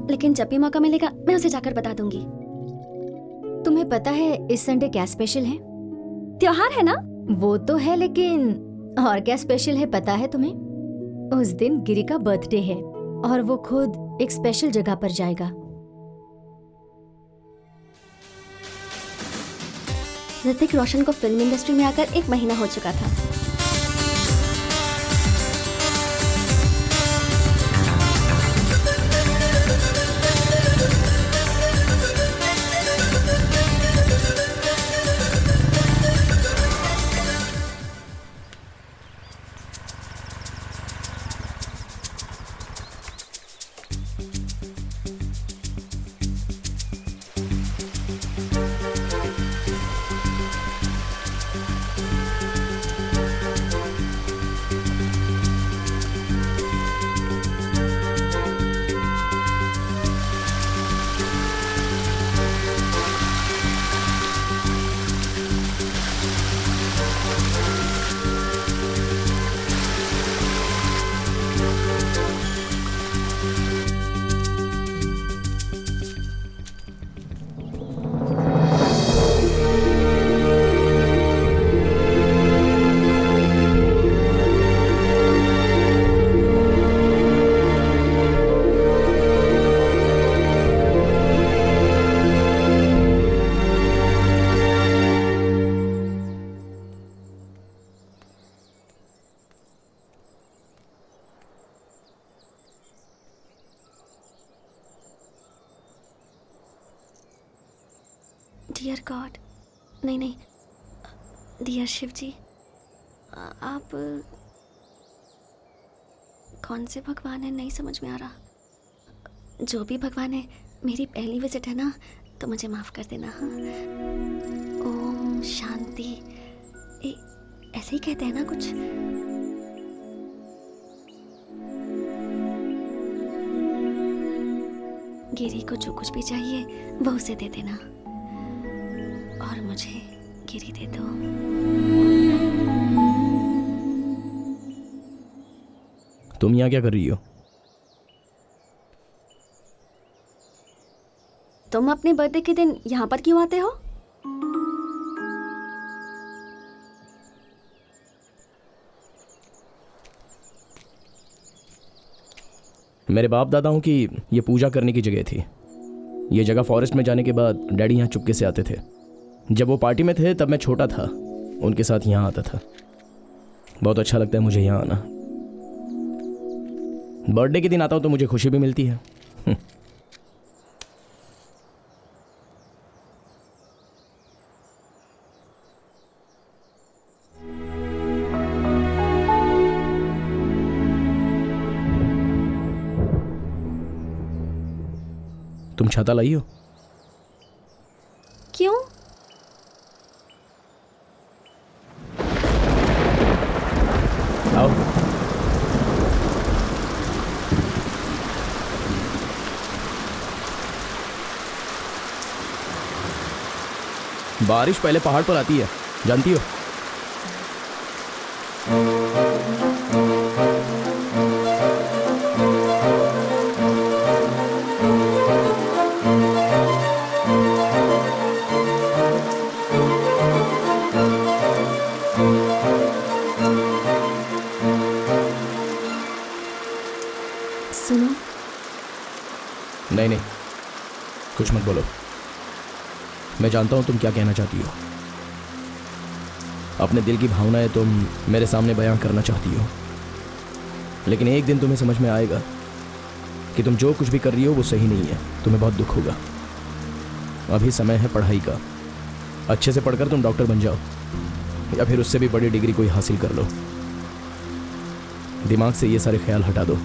लेकिन जब भी मौका मिलेगा मैं उसे जाकर बता दूंगी। तुम्हें पता है इस संडे क्या स्पेशल है? त्योहार है ना? वो तो है, लेकिन और क्या स्पेशल है पता है तुम्हें? उस दिन गिरी का बर्थडे है और वो खुद एक स्पेशल जगह पर जाएगा। ऋतिक रोशन को फिल्म इंडस्ट्री में आकर 1 महीना हो चुका था। डियर गॉड, नहीं, डियर शिव जी, आप कौन से भगवान हैं नहीं समझ में आ रहा। जो भी भगवान है, मेरी पहली विजिट है ना, तो मुझे माफ़ कर देना। हाँ, ओम शांति। ऐसे ही कहते हैं ना कुछ। गिरी को जो कुछ भी चाहिए वो उसे दे देना और मुझे गिरी दे दो। तुम यहाँ क्या कर रही हो? तुम अपने बर्थडे के दिन यहाँ पर क्यों आते हो? मेरे बाप दादाओं की ये पूजा करने की जगह थी। ये जगह फॉरेस्ट में जाने के बाद डैडी यहाँ चुपके से आते थे। जब वो पार्टी में थे तब मैं छोटा था, उनके साथ यहाँ आता था। बहुत अच्छा लगता है मुझे यहाँ आना। बर्थडे के दिन आता हूँ तो मुझे खुशी भी मिलती है। तुम छाता लाई हो? क्यों? आओ। बारिश पहले पहाड़ पर आती है, जानती हो? सुनो। नहीं, कुछ मत बोलो। मैं जानता हूं तुम क्या कहना चाहती हो। अपने दिल की भावनाएं तुम मेरे सामने बयां करना चाहती हो, लेकिन एक दिन तुम्हें समझ में आएगा कि तुम जो कुछ भी कर रही हो वो सही नहीं है। तुम्हें बहुत दुख होगा। अभी समय है पढ़ाई का। अच्छे से पढ़कर तुम डॉक्टर बन जाओ, या फिर उससे भी बड़ी डिग्री कोई हासिल कर लो। दिमाग से ये सारे ख्याल हटा दो।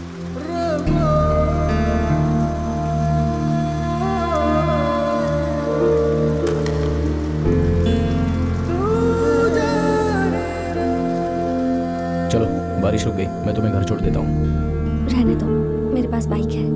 चलो, बारिश रुक गई, मैं तुम्हें घर छोड़ देता हूँ। रहने दो, मेरे पास बाइक है।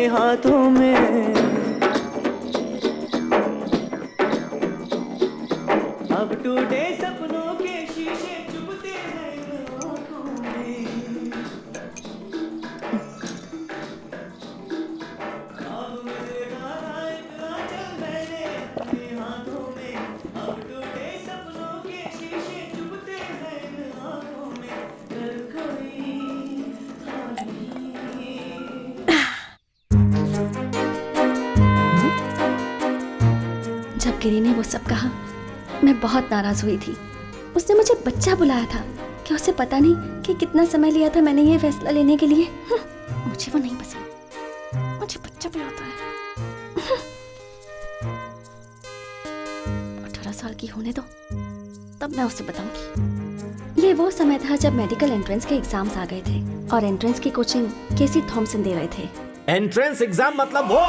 हाथों में अब टूटे सपनों के शीशे चुभते हैं आँखों में। अब मुझे गाना एक आंचल मैंने अपने हाथों में, अब टूटे सपनों के शीशे चुभते हैं आँखों में। कर कोई जब गिरी ने वो सब कहा मैं बहुत नाराज हुई थी। उसने मुझे बच्चा बुलाया था। क्या उसे पता नहीं कि कितना समय लिया था मैंने ये फैसला लेने के लिए? मुझे वो नहीं पसंद। मुझे बच्चा बुलाता है। 18 साल की होने दो, तब मैं उसे बताऊंगी। ये वो समय था जब मेडिकल एंट्रेंस के एग्जाम्स आ गए थे और एंट्रेंस की कोचिंग केसी थॉमसन दे रहे थे। एंट्रेंस एग्जाम मतलब वो।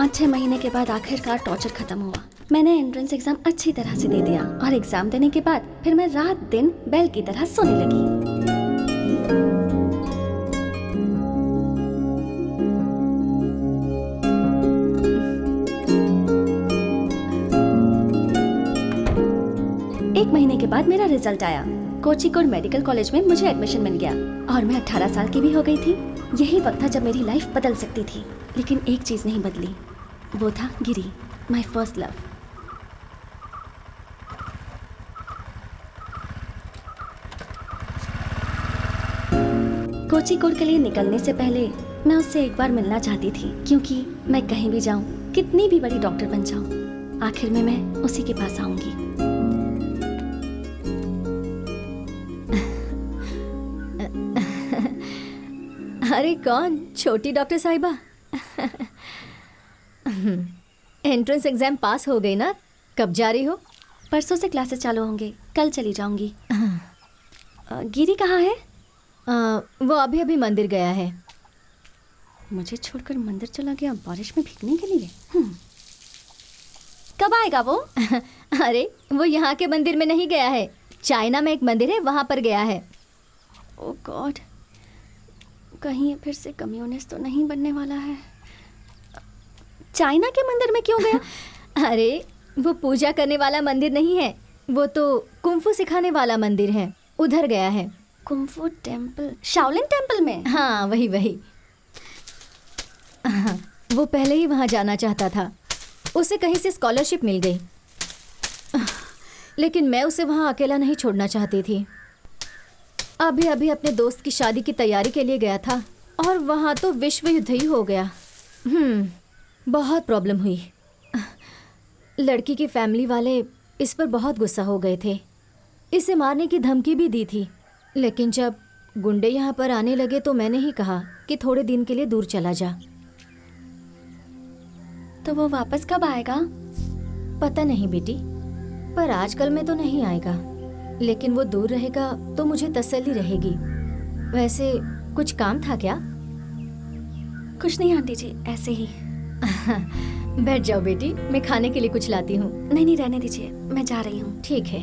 5-6 महीने के बाद आखिरकार टॉर्चर खत्म हुआ। मैंने एंट्रेंस एग्जाम अच्छी तरह से दे दिया और एग्जाम देने के बाद फिर मैं रात दिन बैल की तरह सोने लगी। एक महीने के बाद मेरा रिजल्ट आया। कोझिकोड मेडिकल कॉलेज में मुझे एडमिशन मिल गया और मैं 18 साल की भी हो गई थी। यही वक्त था जब मेरी लाइफ बदल सकती थी, लेकिन एक चीज नहीं बदली, वो था गिरी, माय फर्स्ट लव। कोझिकोड के लिए निकलने से पहले मैं उससे एक बार मिलना चाहती थी, क्योंकि मैं कहीं भी जाऊं, कितनी भी बड़ी डॉक्टर बन जाऊं, आखिर में मैं उसी के पास आऊंगी। अरे कौन? छोटी डॉक्टर साहिबा। एंट्रेंस एग्जाम पास हो गई ना? कब जा रही हो? परसों से क्लासेस चालू होंगे, कल चली जाऊंगी। गिरी कहाँ है? वो अभी अभी मंदिर गया है। मुझे छोड़कर मंदिर चला गया बारिश में भीगने के लिए। कब आएगा वो? अरे वो यहाँ के मंदिर में नहीं गया है, चाइना में एक मंदिर है वहाँ पर गया है। ओह गॉड, कहीं ये फिर से कम्युनिस्ट तो नहीं बनने वाला है। चाइना के मंदिर में क्यों गया? अरे वो पूजा करने वाला मंदिर नहीं है, वो तो कुंफू सिखाने वाला मंदिर है, उधर गया है। कुंफू टेम्पल, शाओलिन टेम्पल में? हाँ वही वही। हाँ, वो पहले ही वहाँ जाना चाहता था, उसे कहीं से स्कॉलरशिप मिल गई, लेकिन मैं उसे वहाँ अकेला नहीं छोड़ना चाहती थी। अभी अभी अपने दोस्त की शादी की तैयारी के लिए गया था और वहाँ तो विश्व युद्ध ही हो गया। बहुत प्रॉब्लम हुई। लड़की की फैमिली वाले इस पर बहुत गुस्सा हो गए थे, इसे मारने की धमकी भी दी थी, लेकिन जब गुंडे यहाँ पर आने लगे तो मैंने ही कहा कि थोड़े दिन के लिए दूर चला जा। तो वो वापस कब आएगा? पता नहीं बेटी, पर आजकल में तो नहीं आएगा, लेकिन वो दूर रहेगा तो मुझे तसल्ली रहेगी। वैसे कुछ काम था क्या? कुछ नहीं आंटी जी, ऐसे ही। बैठ जाओ बेटी, मैं खाने के लिए कुछ लाती हूँ। नहीं नहीं, रहने दीजिए, मैं जा रही हूँ। ठीक है।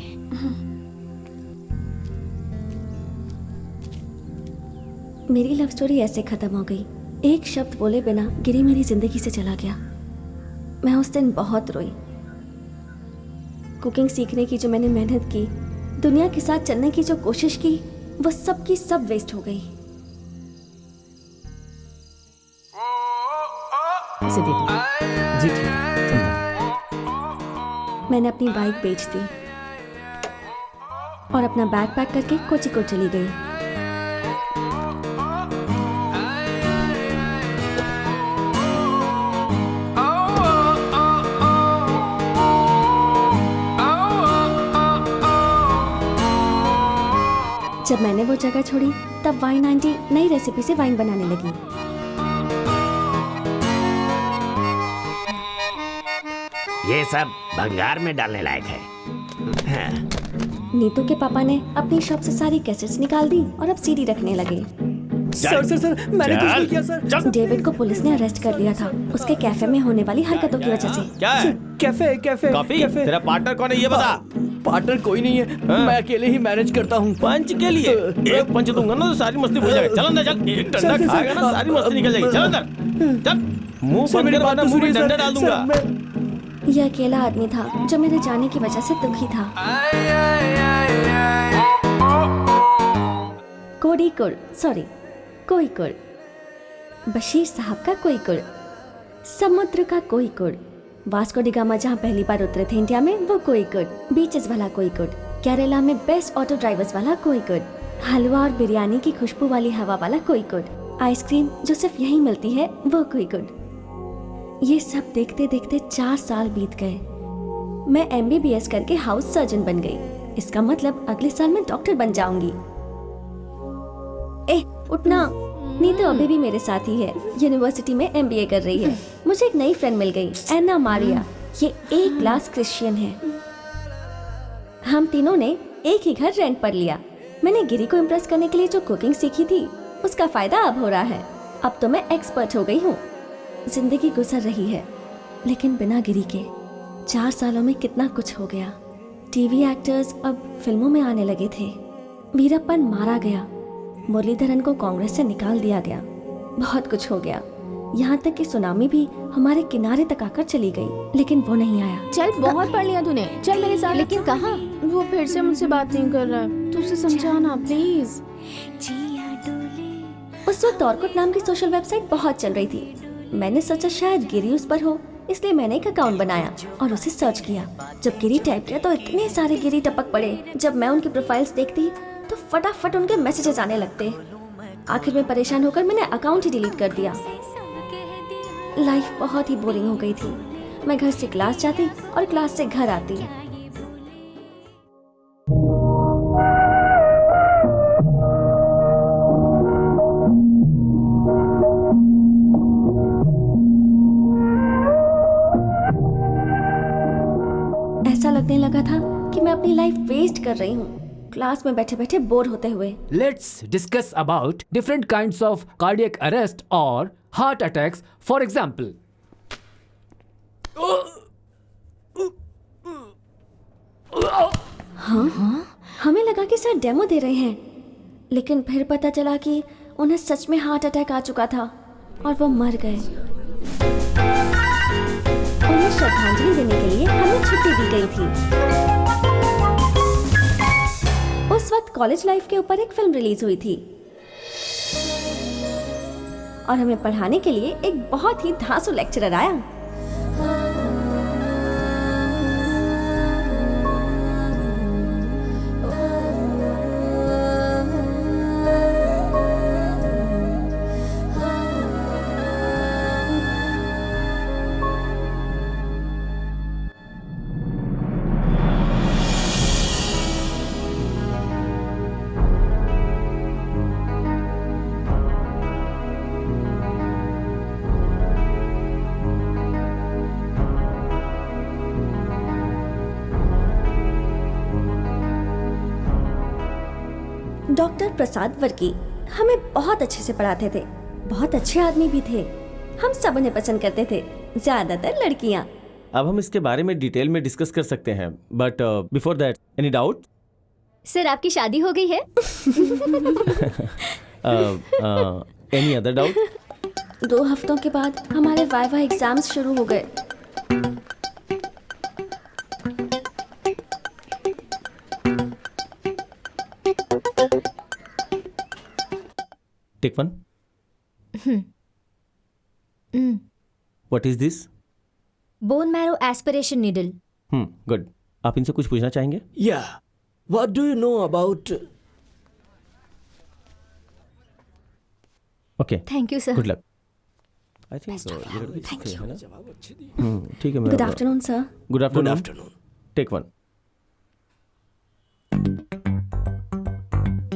मेरी लव स्टोरी ऐसे खत्म हो गई। एक शब्द बोले बिना गिरी मेरी जिंदगी से चला गया। मैं उस दिन बहुत रोई। कुकिंग सीखने की जो मैंने मेहनत की, दुनिया के साथ चलने की जो कोशिश की, वो सब की सब वेस्ट हो गई। जी ठीक है। मैंने अपनी बाइक बेच दी और अपना बैग पैक करके कोझिकोड चली गई। जब मैंने वो जगह छोड़ी तब वाइन आंटी नई रेसिपी से वाइन बनाने लगी। ये सब भंगार में डालने लायक है। नीतू के पापा ने अपनी शॉप से सारी कैसेट्स निकाल दी और अब सीडी रखने लगे। सर मैंने कुछ नहीं किया सर। डेविड को पुलिस ने अरेस्ट कर लिया था उसके कैफे में होने वाली हरकतों की वजह से। क्या है? Cafe coffee? तेरा पार्टनर कौन है ये बता। पार्टनर कोई नहीं है, मैं अकेले ही मैनेज करता हूँ। पंच के लिए एक पंच दूंगा ना तो सारी मस्ती भूल जाएगा। चल अंदर चल, एक डंडा खाएगा ना सारी मस्ती निकल जाएगी। चल अंदर चल, मुंह बंद कर वरना मुंह में डंडा डाल दूंगा। यह अकेला आदमी था जो मेरे जाने की वजह से दुखी था। कोझिकोड, बशीर साहब का कोझिकोड, समुद्र का कोझिकोड, वास्को डी गामा जहाँ पहली बार उतरे थे इंडिया में वो कोझिकोड, बीचेस वाला कोझिकोड, केरला में बेस्ट ऑटो ड्राइवर्स वाला कोझिकोड, हलवा और बिरयानी की खुशबू वाली हवा वाला कोझिकोड, आइसक्रीम जो सिर्फ यहीं मिलती है वो कोझिकोड। ये सब देखते देखते 4 साल बीत गए। मैं MBBS करके हाउस सर्जन बन गई। इसका मतलब अगले साल मैं डॉक्टर बन जाऊंगी। उठना, नीतू अभी भी मेरे साथ ही है, यूनिवर्सिटी में MBA कर रही है। मुझे एक नई फ्रेंड मिल गई, एना मारिया। ये A क्लास क्रिश्चियन है। हम तीनों ने एक ही घर रेंट पर लिया। मैंने गिरी को इम्प्रेस करने के लिए जो कुकिंग सीखी थी उसका फायदा अब हो रहा है। अब तो मैं एक्सपर्ट हो गई हूँ। जिंदगी गुजर रही है, लेकिन बिना गिरी के 4 सालों में कितना कुछ हो गया। टीवी एक्टर्स अब फिल्मों में आने लगे थे, वीरप्पन मारा गया, मुरलीधरन को कांग्रेस से निकाल दिया गया, बहुत कुछ हो गया। यहाँ तक कि सुनामी भी हमारे किनारे तक आकर चली गई, लेकिन वो नहीं आया। चल बहुत पढ़ लिया तूने, चल मेरे साथ। लेकिन कहाँ? वो फिर से मुझसे बात नहीं कर रहा है, तू उसे समझाना प्लीज। उस वक्त ऑर्कुट नाम की सोशल वेबसाइट बहुत चल रही थी। मैंने सोचा शायद गिरी उस पर हो, इसलिए मैंने एक अकाउंट बनाया और उसे सर्च किया। जब गिरी टाइप किया तो इतने सारे गिरी टपक पड़े। जब मैं उनकी प्रोफाइल्स देखती तो फटाफट उनके मैसेजेस आने लगते। आखिर में परेशान होकर मैंने अकाउंट ही डिलीट कर दिया। लाइफ बहुत ही बोरिंग हो गई थी। मैं घर से क्लास जाती और क्लास से घर आती। ऐसा लगने लगा था कि मैं अपनी लाइफ वेस्ट कर रही हूँ, क्लास में बैठे बैठे बोर होते हुए। Let's discuss about different kinds of cardiac arrest or heart attacks. For example, हाँ? हमें लगा कि सर डेमो दे रहे हैं, लेकिन फिर पता चला कि उन्हें सच में हार्ट अटैक आ चुका था और वो मर गए। उन्हें श्रद्धांजलि देने के लिए हमें छुट्टी दी गई थी। उस वक्त कॉलेज लाइफ के ऊपर एक फिल्म रिलीज हुई थी और हमें पढ़ाने के लिए एक बहुत ही धांसू लेक्चरर आया। डॉक्टर प्रसाद वर्की हमें बहुत अच्छे से पढ़ाते थे, बहुत अच्छे आदमी भी थे। हम सब उन्हें पसंद करते थे, ज्यादातर लड़कियां। अब हम इसके बारे में डिटेल में डिस्कस कर सकते हैं, but before that any doubt? Sir आपकी शादी हो गई है? Any other doubt? 2 हफ्तों के बाद हमारे वाइवा एग्जाम्स शुरू हो गए। Take one. What is this? Bone marrow aspiration needle. Good. आप इनसे कुछ पूछना चाहेंगे? Yeah. What do you know about? Okay. Thank you, sir. Good luck. I think Thank you. है ना? ठीक है मैं। Good afternoon, sir. Good afternoon. Good afternoon. Take one.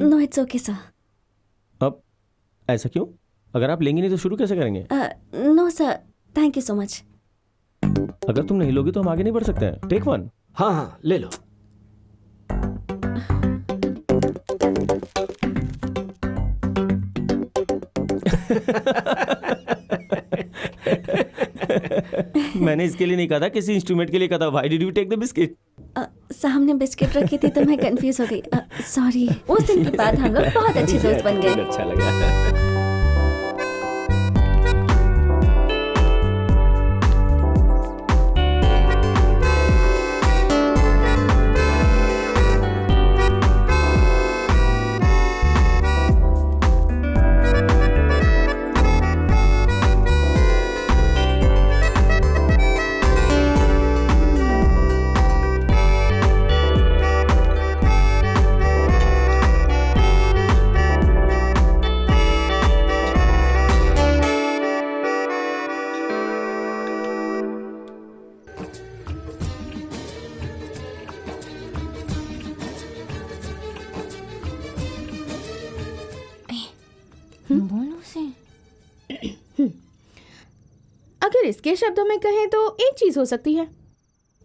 No, it's okay, sir. अब ऐसा क्यों? अगर आप लेंगे नहीं तो शुरू कैसे करेंगे? No, sir. Thank you so much. अगर तुम नहीं लोगे तो हम आगे नहीं बढ़ सकते हैं। Take one. हाँ हाँ ले लो। मैंने इसके लिए नहीं कहा था, किसी इंस्ट्रूमेंट के लिए कहा था। Why did you take the biscuit? सामने बिस्किट रखी थी तो मैं कंफ्यूज हो गई। सॉरी। उस दिन के बाद हम लोग बहुत अच्छे दोस्त बन गए। अच्छा लगा। अगर इसके शब्दों में कहें तो एक चीज हो सकती है।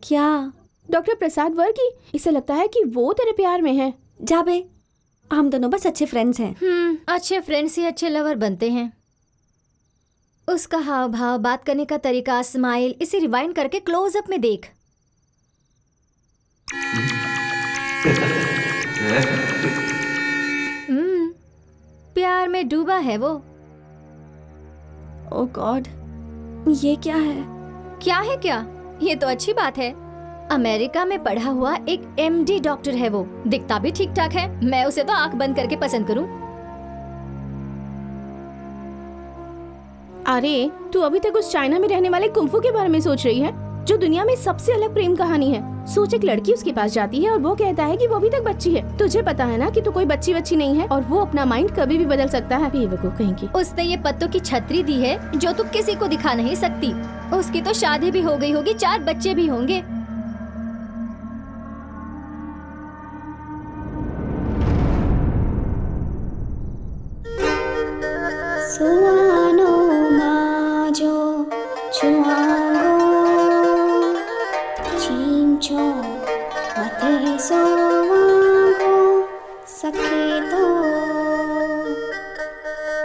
क्या? डॉक्टर प्रसाद वर्की, इसे लगता है कि वो तेरे प्यार में है। जाबे, हम दोनों बस अच्छे फ्रेंड्स हैं। अच्छे फ्रेंड्स ही अच्छे लवर बनते हैं। उसका हाव भाव, बात करने का तरीका, स्माइल, इसे रिवाइंड करके क्लोज अप में देख। प्यार में डूबा है वो। ओह गॉड, ये क्या है? क्या है क्या? ये तो अच्छी बात है। अमेरिका में पढ़ा हुआ एक MD डॉक्टर है वो। दिखता भी ठीक ठाक है। मैं उसे तो आंख बंद करके पसंद करूं। अरे तू अभी तक उस चाइना में रहने वाले कुंफू के बारे में सोच रही है, जो दुनिया में सबसे अलग प्रेम कहानी है। सोच, एक लड़की उसके पास जाती है और वो कहता है कि वो अभी तक बच्ची है। तुझे पता है ना कि तू कोई बच्ची नहीं है और वो अपना माइंड कभी भी बदल सकता है। बेवकूफ कहीं की। उसने ये पत्तों की छतरी दी है जो तू किसी को दिखा नहीं सकती। उसकी तो शादी भी हो गई होगी, 4 बच्चे भी होंगे। सुआनो माजो चुआंगो चिंचो मते सोवांगो सखे तो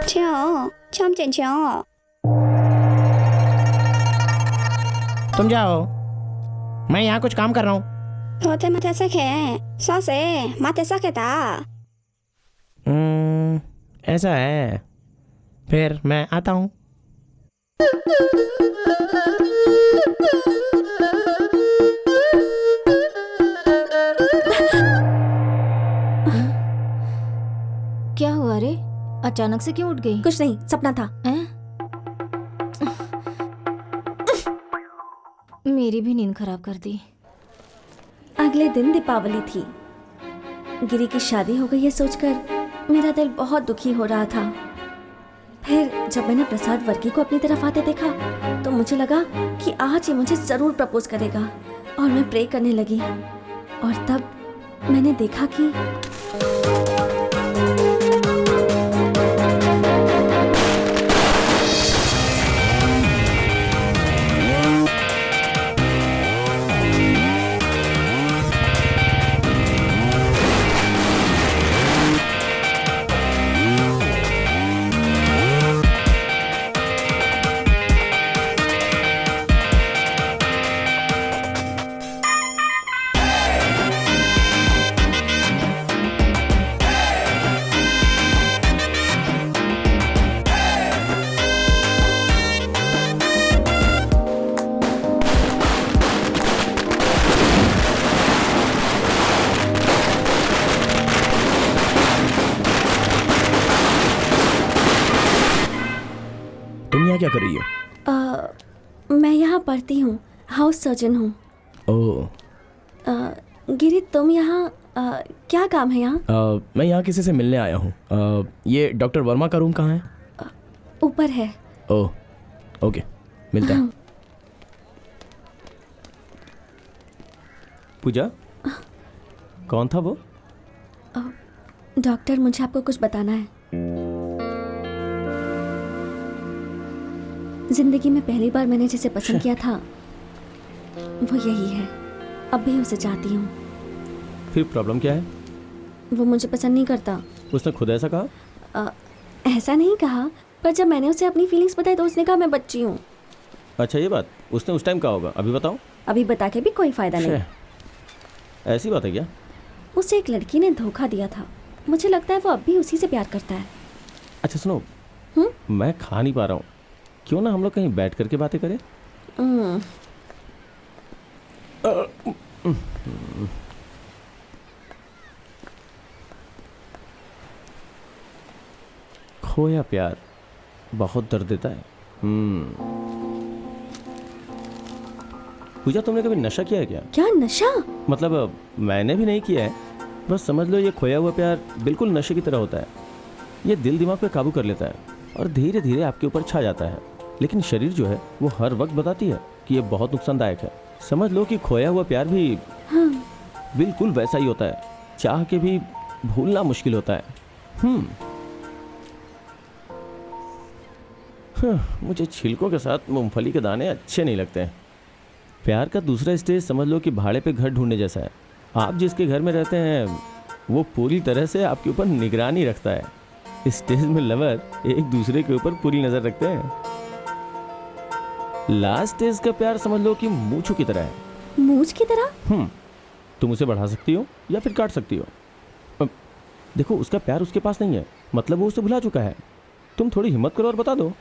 च्यों चमचन च्यों। तुम जाओ, मैं यहाँ कुछ काम कर रहा हूँ। होते मते सखे सौसे मते सखे ता। ऐसा है, फिर मैं आता हूँ। क्या हुआ रे? अचानक से क्यों उठ गई? कुछ नहीं, सपना था। मेरी भी नींद खराब कर दी। अगले दिन दीपावली थी। गिरी की शादी हो गई है सोचकर मेरा दिल बहुत दुखी हो रहा था। फिर जब मैंने प्रसाद वर्की को अपनी तरफ आते देखा तो मुझे लगा कि आज ये मुझे जरूर प्रपोज करेगा और मैं प्रे करने लगी। और तब मैंने देखा कि क्या कर रही हो? मैं यहाँ पढ़ती हूँ, हाउस सर्जन हूँ। ओह। गिरी, तुम यहाँ क्या काम है यहाँ? मैं यहाँ किसी से मिलने आया हूँ। ये डॉक्टर वर्मा का रूम कहाँ है? ऊपर है। ओह, ओके, मिलते हैं। पूजा, कौन था वो? डॉक्टर, मुझे आपको कुछ बताना है। जिंदगी में पहली बार मैंने जिसे पसंद किया था वो यही है। अब भी उसे चाहती हूँ। फिर प्रॉब्लम क्या है? वो मुझे पसंद नहीं करता। उसने खुद ऐसा कहा? ऐसा नहीं कहा, पर जब मैंने उसे अपनी फीलिंग्स बताई तो उसने कहा मैं बच्ची हूँ। अच्छा, ये बात उसने उस टाइम कहा होगा। अभी बताओ। अभी बता के भी कोई फायदा नहीं। ऐसी बात है क्या? उसे एक लड़की ने धोखा दिया था। मुझे लगता है वो अब भी उसी से प्यार करता है। अच्छा सुनो, मैं खा नहीं पा रहा हूँ, क्यों ना हम लोग कहीं बैठ करके बातें करें? खोया प्यार बहुत दर्द देता है। पूजा, तुमने कभी नशा किया है क्या? क्या नशा? मतलब मैंने भी नहीं किया है, बस समझ लो ये खोया हुआ प्यार बिल्कुल नशे की तरह होता है। ये दिल दिमाग पे काबू कर लेता है और धीरे धीरे आपके ऊपर छा जाता है। लेकिन शरीर जो है वो हर वक्त बताती है कि ये बहुत नुकसानदायक है। समझ लो कि खोया हुआ प्यार भी बिल्कुल वैसा ही होता है। चाह के भी भूलना मुश्किल होता है। मुझे छिलकों के साथ मूंगफली के दाने अच्छे नहीं लगते हैं। प्यार का दूसरा स्टेज समझ लो कि भाड़े पे घर ढूंढने जैसा है। आप जिसके घर में रहते हैं वो पूरी तरह से आपके ऊपर निगरानी रखता है। इस स्टेज में लवर एक दूसरे के ऊपर पूरी नज़र रखते हैं। लास्ट स्टेज का प्यार समझ लो कि मूंछों की तरह है। मूछ की तरह? तुम उसे बढ़ा सकती हो या फिर काट सकती हो। देखो, उसका प्यार उसके पास नहीं है, मतलब वो उसे भुला चुका है। तुम थोड़ी हिम्मत करो और बता दो।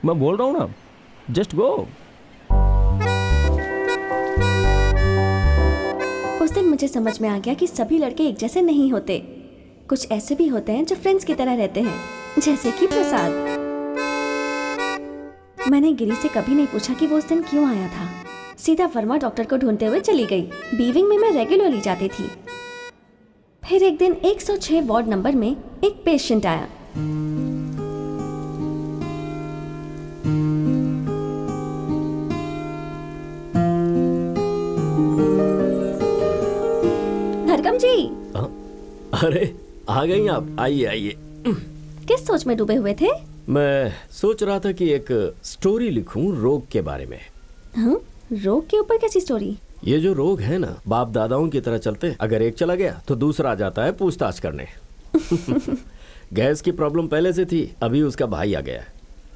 मैं बोल रहा हूं ना, जस्ट गो। उस दिन मुझे समझ में आ गया कि सभी लड़के एक जैसे नहीं होते। कुछ ऐसे भी होते हैं जो फ्रेंड्स की तरह रहते हैं, जैसे कि प्रसाद। मैंने गिरी से कभी नहीं पूछा कि वो उस दिन क्यों आया था। सीधा वर्मा डॉक्टर को ढूंढते हुए चली गई। बीविंग में मैं रेगुलरली जाती थी। फिर एक दिन 106 वार्ड नंबर में एक पेशेंट आया। धरकम जी। अरे आ गई आप, आइए आइए। किस सोच में डूबे हुए थे? मैं सोच रहा था कि एक स्टोरी लिखूं रोग के बारे में। हाँ? रोग के ऊपर कैसी स्टोरी? ये जो रोग है ना, बाप दादाओं की तरह चलते। अगर एक चला गया तो दूसरा आ जाता है पूछताछ करने। गैस की प्रॉब्लम पहले से थी, अभी उसका भाई आ गया है।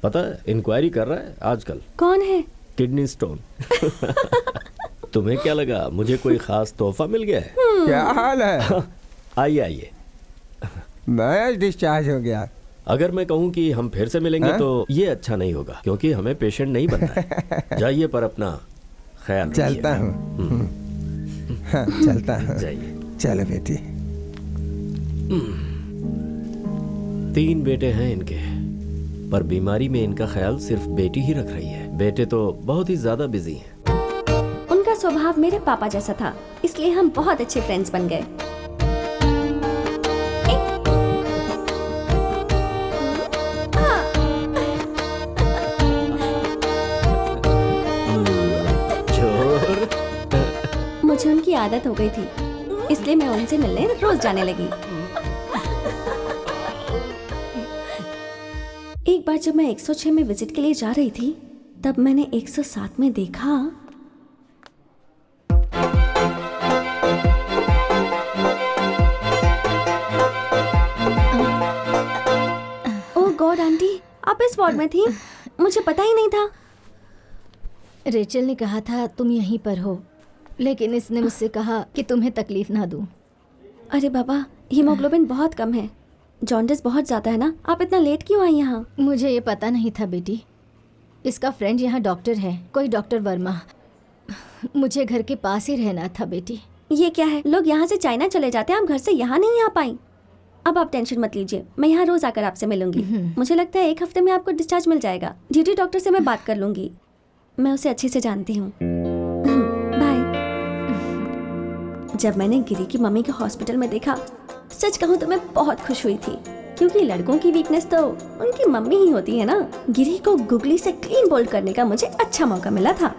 पता है, इंक्वायरी कर रहा है आजकल। कौन है? Kidney stone. तुम्हें क्या लगा मुझे कोई खास तोहफा मिल गया है? क्या हाल है? आइए आइए। मैं डिस्चार्ज हो गया। अगर मैं कहूं कि हम फिर से मिलेंगे तो ये अच्छा नहीं होगा, क्योंकि हमें पेशेंट नहीं बनना है। जाइए, पर अपना ख्याल रखिए। चलता हूँ। हाँ, चलता हूँ। जाइए। चलो बेटी। 3 बेटे हैं इनके, पर बीमारी में इनका ख्याल सिर्फ बेटी ही रख रही है। बेटे तो बहुत ही ज्यादा बिजी हैं। उनका स्वभाव मेरे पापा जैसा था, इसलिए हम बहुत अच्छे फ्रेंड्स बन गए। मुझे उनकी आदत हो गई थी, इसलिए मैं उनसे मिलने रोज जाने लगी। एक बार जब मैं 106 में विजिट के लिए जा रही थी, तब मैंने 107 में देखा। ओह गॉड आंटी, आप इस वार्ड में थी? मुझे पता ही नहीं था। रेचल ने कहा था तुम यहीं पर हो, लेकिन इसने मुझसे कहा कि तुम्हें तकलीफ ना दूं। अरे बाबा, हीमोग्लोबिन बहुत कम है, जॉन्डिस बहुत ज़्यादा है ना। आप इतना लेट क्यों आई यहाँ? मुझे ये पता नहीं था बेटी। इसका फ्रेंड यहाँ डॉक्टर है, कोई डॉक्टर वर्मा। मुझे घर के पास ही रहना था बेटी। ये क्या है, लोग यहाँ से चाइना चले जाते हैं, हम घर से यहाँ नहीं आ पाई। अब आप टेंशन मत लीजिए, मैं यहाँ रोज आकर आपसे मिलूंगी। मुझे लगता है 1 हफ्ते में आपको डिस्चार्ज मिल जाएगा। ड्यूटी डॉक्टर से मैं बात कर लूंगी, मैं उसे अच्छे से जानती हूँ। बाय। जब मैंने गिरी की मम्मी को हॉस्पिटल में देखा, सच कहूँ तो मैं बहुत खुश हुई थी, क्योंकि लड़कों की वीकनेस तो उनकी मम्मी ही होती है ना। गिरी को गुगली से क्लीन बोल्ड करने का मुझे अच्छा मौका मिला था।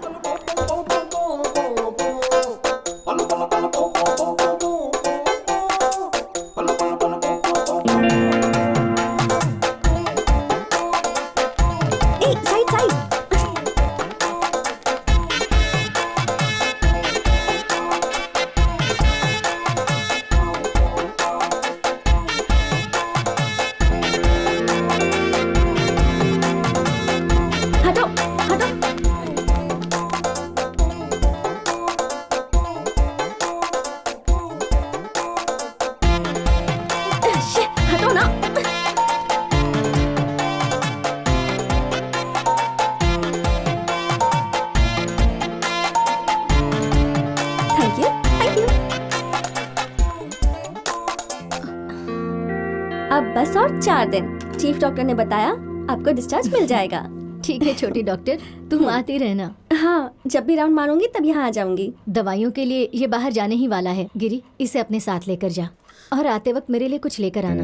अब बस और 4 दिन। चीफ डॉक्टर ने बताया आपको डिस्चार्ज मिल जाएगा। ठीक है छोटी डॉक्टर, तुम आती रहना। हाँ, जब भी राउंड मारूंगी तब यहाँ आ जाऊंगी। दवाइयों के लिए ये बाहर जाने ही वाला है। गिरी, इसे अपने साथ लेकर जा, और आते वक्त मेरे लिए कुछ लेकर आना।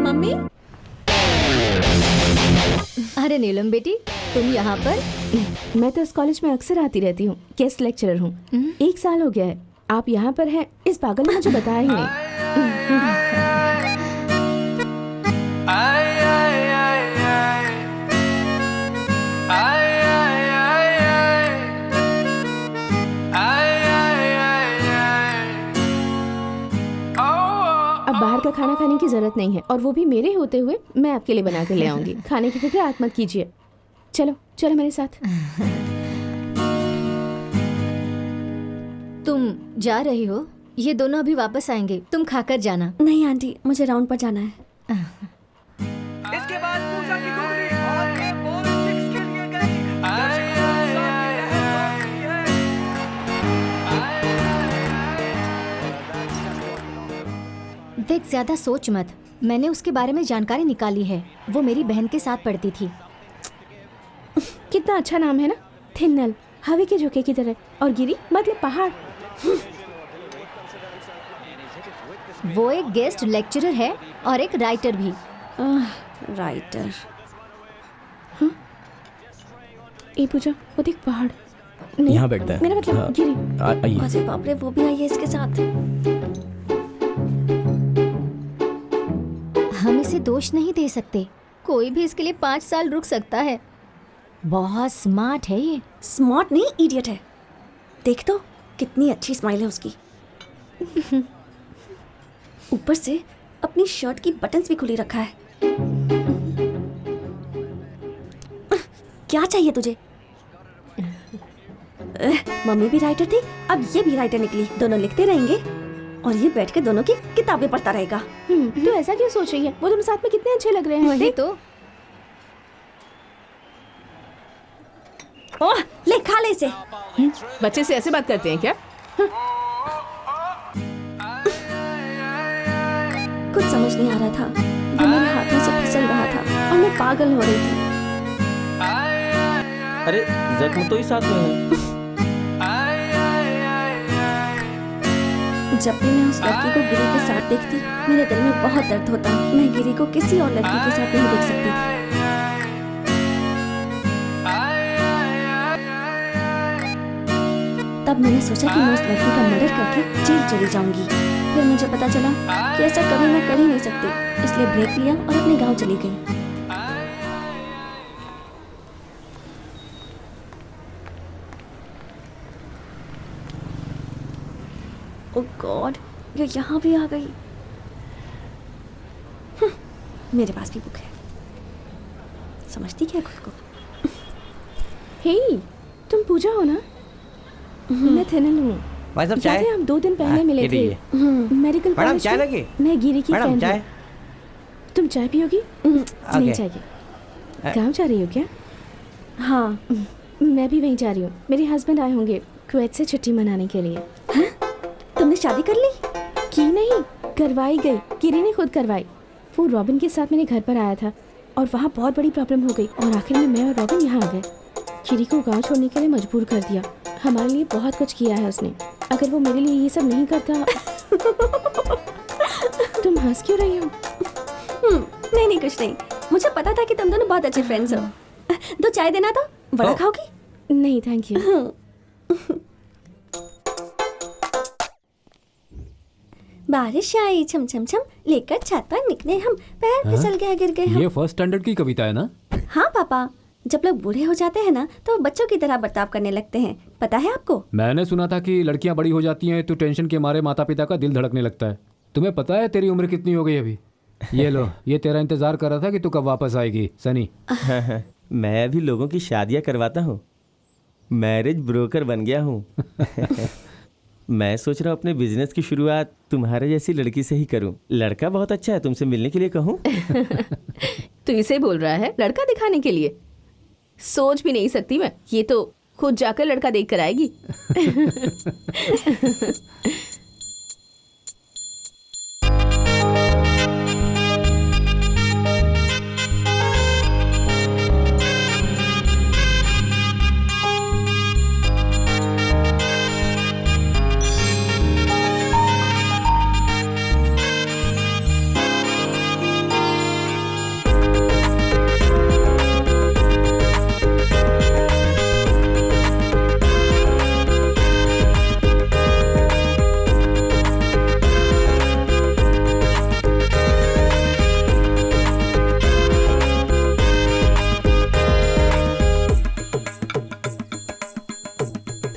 मम्मी। अरे नीलम बेटी, तुम यहाँ पर? मैं तो इस कॉलेज में अक्सर आती रहती हूँ, गेस्ट लेक्चरर हूँ। 1 साल हो गया है। आप यहाँ पर हैं, इस पागल ने मुझे बताया ही नहीं। अब बाहर का खाना खाने की जरूरत नहीं है, और वो भी मेरे होते हुए मैं आपके लिए बना के ले आऊंगी। खाने की फिक्र आप मत कीजिए। चलो चलो मेरे साथ। तुम जा रही हो? ये दोनों अभी वापस आएंगे, तुम खाकर जाना। नहीं आंटी, मुझे राउंड पर जाना है। इसके बाद पूजा की गुगली और ये बॉल 6 के लिए गई। दर्शकों के सामने यह दौड़ती है। देख, ज्यादा सोच मत। मैंने उसके बारे में जानकारी निकाली है। वो मेरी बहन के साथ पढ़ती थी। कितना अच्छा नाम है ना, थिन्नल, हवा के झोंके की तरह, और गिरी मतलब पहाड़। वो एक गेस्ट लेक्चरर है और एक राइटर भी। राइटर? ए पूजा, वो देख पहाड़। नहीं, यहाँ बैठता है। मेरा मतलब हाँ, गिरी। आइए। अरे बाप रे, वो भी आई है इसके साथ। हम इसे दोष नहीं दे सकते। कोई भी इसके लिए 5 साल रुक सकता है। बहुत स्मार्ट है ये। स्मार्ट नहीं, इडियट है। देख तो कितनी अच्छी स्माइल है उसकी। ऊपर से अपनी शर्ट की बटन्स भी खुली रखा है। क्या चाहिए तुझे? मम्मी भी राइटर थी, अब ये भी राइटर निकली। दोनों लिखते रहेंगे और ये बैठ के दोनों की किताबें पढ़ता रहेगा। तो ऐसा क्यों सोच रही है? वो तुम साथ में कितने अच्छे लग रहे हैं। वही तो। ओह, ले खा ले इसे। बच्चे से ऐसे बात करते हैं क्या? कुछ समझ नहीं आ रहा था। वो मेरे हाथों से फिसल रहा था और मैं पागल हो रही थी। अरे जख्म तो ही साथ में है। जब भी मैं उस लड़की को गिरी के साथ देखती, मेरे दिल में बहुत दर्द होता। मैं गिरी को किसी और लड़की के साथ नहीं देख सकती थी। तब मैंने सोचा कि मैं उस लड़की का मर्डर करके जेल चली जाऊंगी। फिर मुझे पता चला कि ऐसा कभी मैं कर ही नहीं सकती, इसलिए ब्रेक लिया और अपने गांव चली गई। ओह गॉड, ये यहाँ भी आ गई। मेरे पास भी बुक है। समझती क्या खुद को? हे, तुम पूजा हो ना? मैं थिन्नल हूँ। भाई साहब चाय? हम 2 दिन पहले मिले थे मेडिकल मैडम कॉलेज चाय में। लगी? मैं गिरी की मैडम फ्रेंड चाय? हूँ। तुम चाय पियोगी? नहीं चाहिए। गाँव जा रही हो क्या? हाँ, मैं भी वहीं जा रही हूँ। मेरे हस्बैंड आए होंगे कुवैत से छुट्टी मनाने के लिए। तुमने शादी कर ली? की नहीं, करवाई गई। गिरी ने खुद करवाई। वो रॉबिन के साथ मेरे घर पर आया था और वहाँ बहुत बड़ी प्रॉब्लम हो गई और आखिर में मैं और रॉबिन यहाँ आ गए। गिरी को गांव छोड़ने के लिए मजबूर कर दिया। हमारे लिए बहुत कुछ किया है उसने। अगर वो मेरे लिए ये सब नहीं करता। तुम हंस क्यों रही हो? नहीं कुछ नहीं। मुझे पता था कि तुम दोनों बहुत अच्छे फ्रेंड्स हो। 2 चाय देना तो। बड़ा खाओगी? नहीं थैंक यू। बारिश आई छम छम छम, लेकर छत पर निकले हम, पैर फिसल गया गिर गए हम। ये फर्स्ट स्टैंडर्ड की कविता है ना? हाँ पापा, जब लोग बूढ़े हो जाते हैं ना तो वो बच्चों की तरह बर्ताव करने लगते हैं। पता है आपको? मैंने सुना था कि लड़कियां बड़ी हो जाती हैं तो टेंशन के मारे माता पिता का दिल धड़कने लगता है। तुम्हें पता है तेरी उम्र कितनी हो गई अभी? ये लो, ये तेरा इंतजार कर रहा था कि तू कब वापस आएगी सनी। मैं भी लोगों की शादियां करवाता हूँ। मैरिज ब्रोकर बन गया हूँ। मैं सोच रहा हूँ अपने बिजनेस की शुरुआत तुम्हारे जैसी लड़की से ही करूँ। लड़का बहुत अच्छा है, तुमसे मिलने के लिए कहूँ? तू इसे बोल रहा है लड़का दिखाने के लिए? सोच भी नहीं सकती मैं। ये तो खुद जाकर लड़का देख कर आएगी।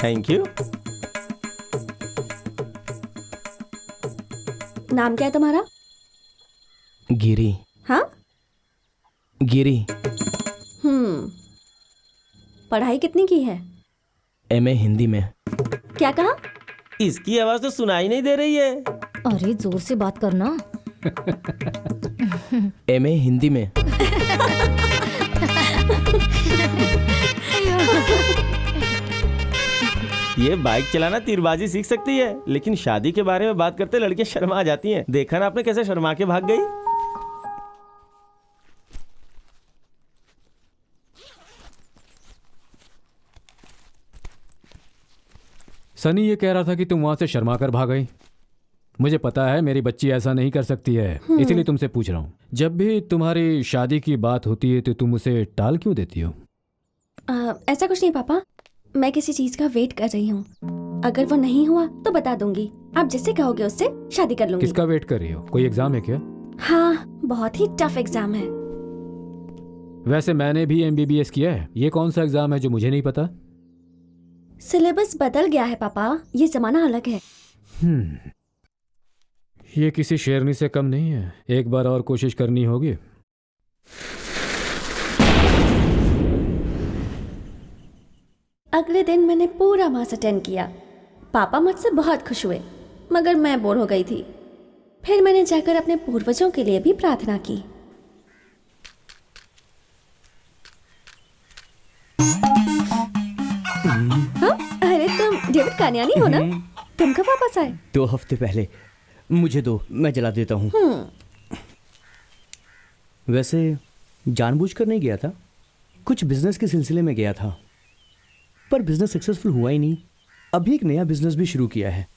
Thank you. नाम क्या है तुम्हारा? गिरी। हाँ? गिरी। पढ़ाई कितनी की है? एमए हिंदी में। क्या कहा? इसकी आवाज तो सुनाई नहीं दे रही है। अरे जोर से बात करना। एमए हिंदी में। ये बाइक चलाना तीरबाजी सीख सकती है, लेकिन शादी के बारे में बात करते लड़कियां शर्मा जाती हैं। देखा ना आपने कैसे शर्मा के भाग गई। सनी ये कह रहा था कि तुम वहां से शर्मा कर भाग गई। मुझे पता है मेरी बच्ची ऐसा नहीं कर सकती है, इसीलिए तुमसे पूछ रहा हूँ। जब भी तुम्हारी शादी की बात होती है तो तुम उसे टाल क्यों देती हो? ऐसा कुछ नहीं पापा, मैं किसी चीज का वेट कर रही हूँ। अगर वो नहीं हुआ तो बता दूंगी। आप जिससे कहोगे उससे शादी कर लूंगी। किसका वेट कर रही हो? कोई एग्जाम है क्या? हाँ, बहुत ही टफ एग्जाम है। वैसे मैंने भी एमबीबीएस किया है। ये कौन सा एग्जाम है जो मुझे नहीं पता? सिलेबस बदल गया है पापा, ये जमाना अलग है। ये किसी शेरनी से कम नहीं है। एक बार और कोशिश करनी होगी। अगले दिन मैंने पूरा मास अटेंड किया। पापा मुझसे बहुत खुश हुए, मगर मैं बोर हो गई थी। फिर मैंने जाकर अपने पूर्वजों के लिए भी प्रार्थना की। हाँ? अरे तुम डेविड कानियानी हो ना? तुम कब वापस आए? 2 हफ्ते पहले। मुझे दो, मैं जला देता हूँ। वैसे जानबूझकर नहीं गया था, कुछ बिजनेस के सिलसिले में गया था, पर बिजनेस सक्सेसफुल हुआ ही नहीं। अभी एक नया बिजनेस भी शुरू किया है।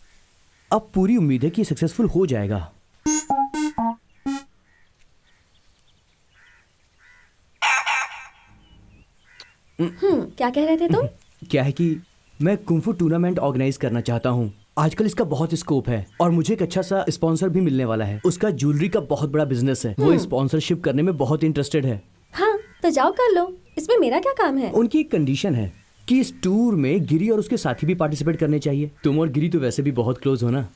अब पूरी उम्मीद है कि सक्सेसफुल हो जाएगा। क्या कह रहे थे तुम? क्या है कि मैं कुंफू टूर्नामेंट ऑर्गेनाइज करना चाहता हूँ। आजकल इसका बहुत स्कोप है और मुझे एक अच्छा सा स्पॉन्सर भी मिलने वाला है। उसका ज्वेलरी का बहुत बड़ा बिजनेस है। वो स्पॉन्सरशिप करने में बहुत इंटरेस्टेड है। हाँ, तो जाओ कर लो। इसमें मेरा क्या काम है? उनकी एक कंडीशन है कि इस टूर में गिरी और उसके साथी भी पार्टिसिपेट करने चाहिए। तुम और गिरी तो वैसे भी बहुत क्लोज हो ना।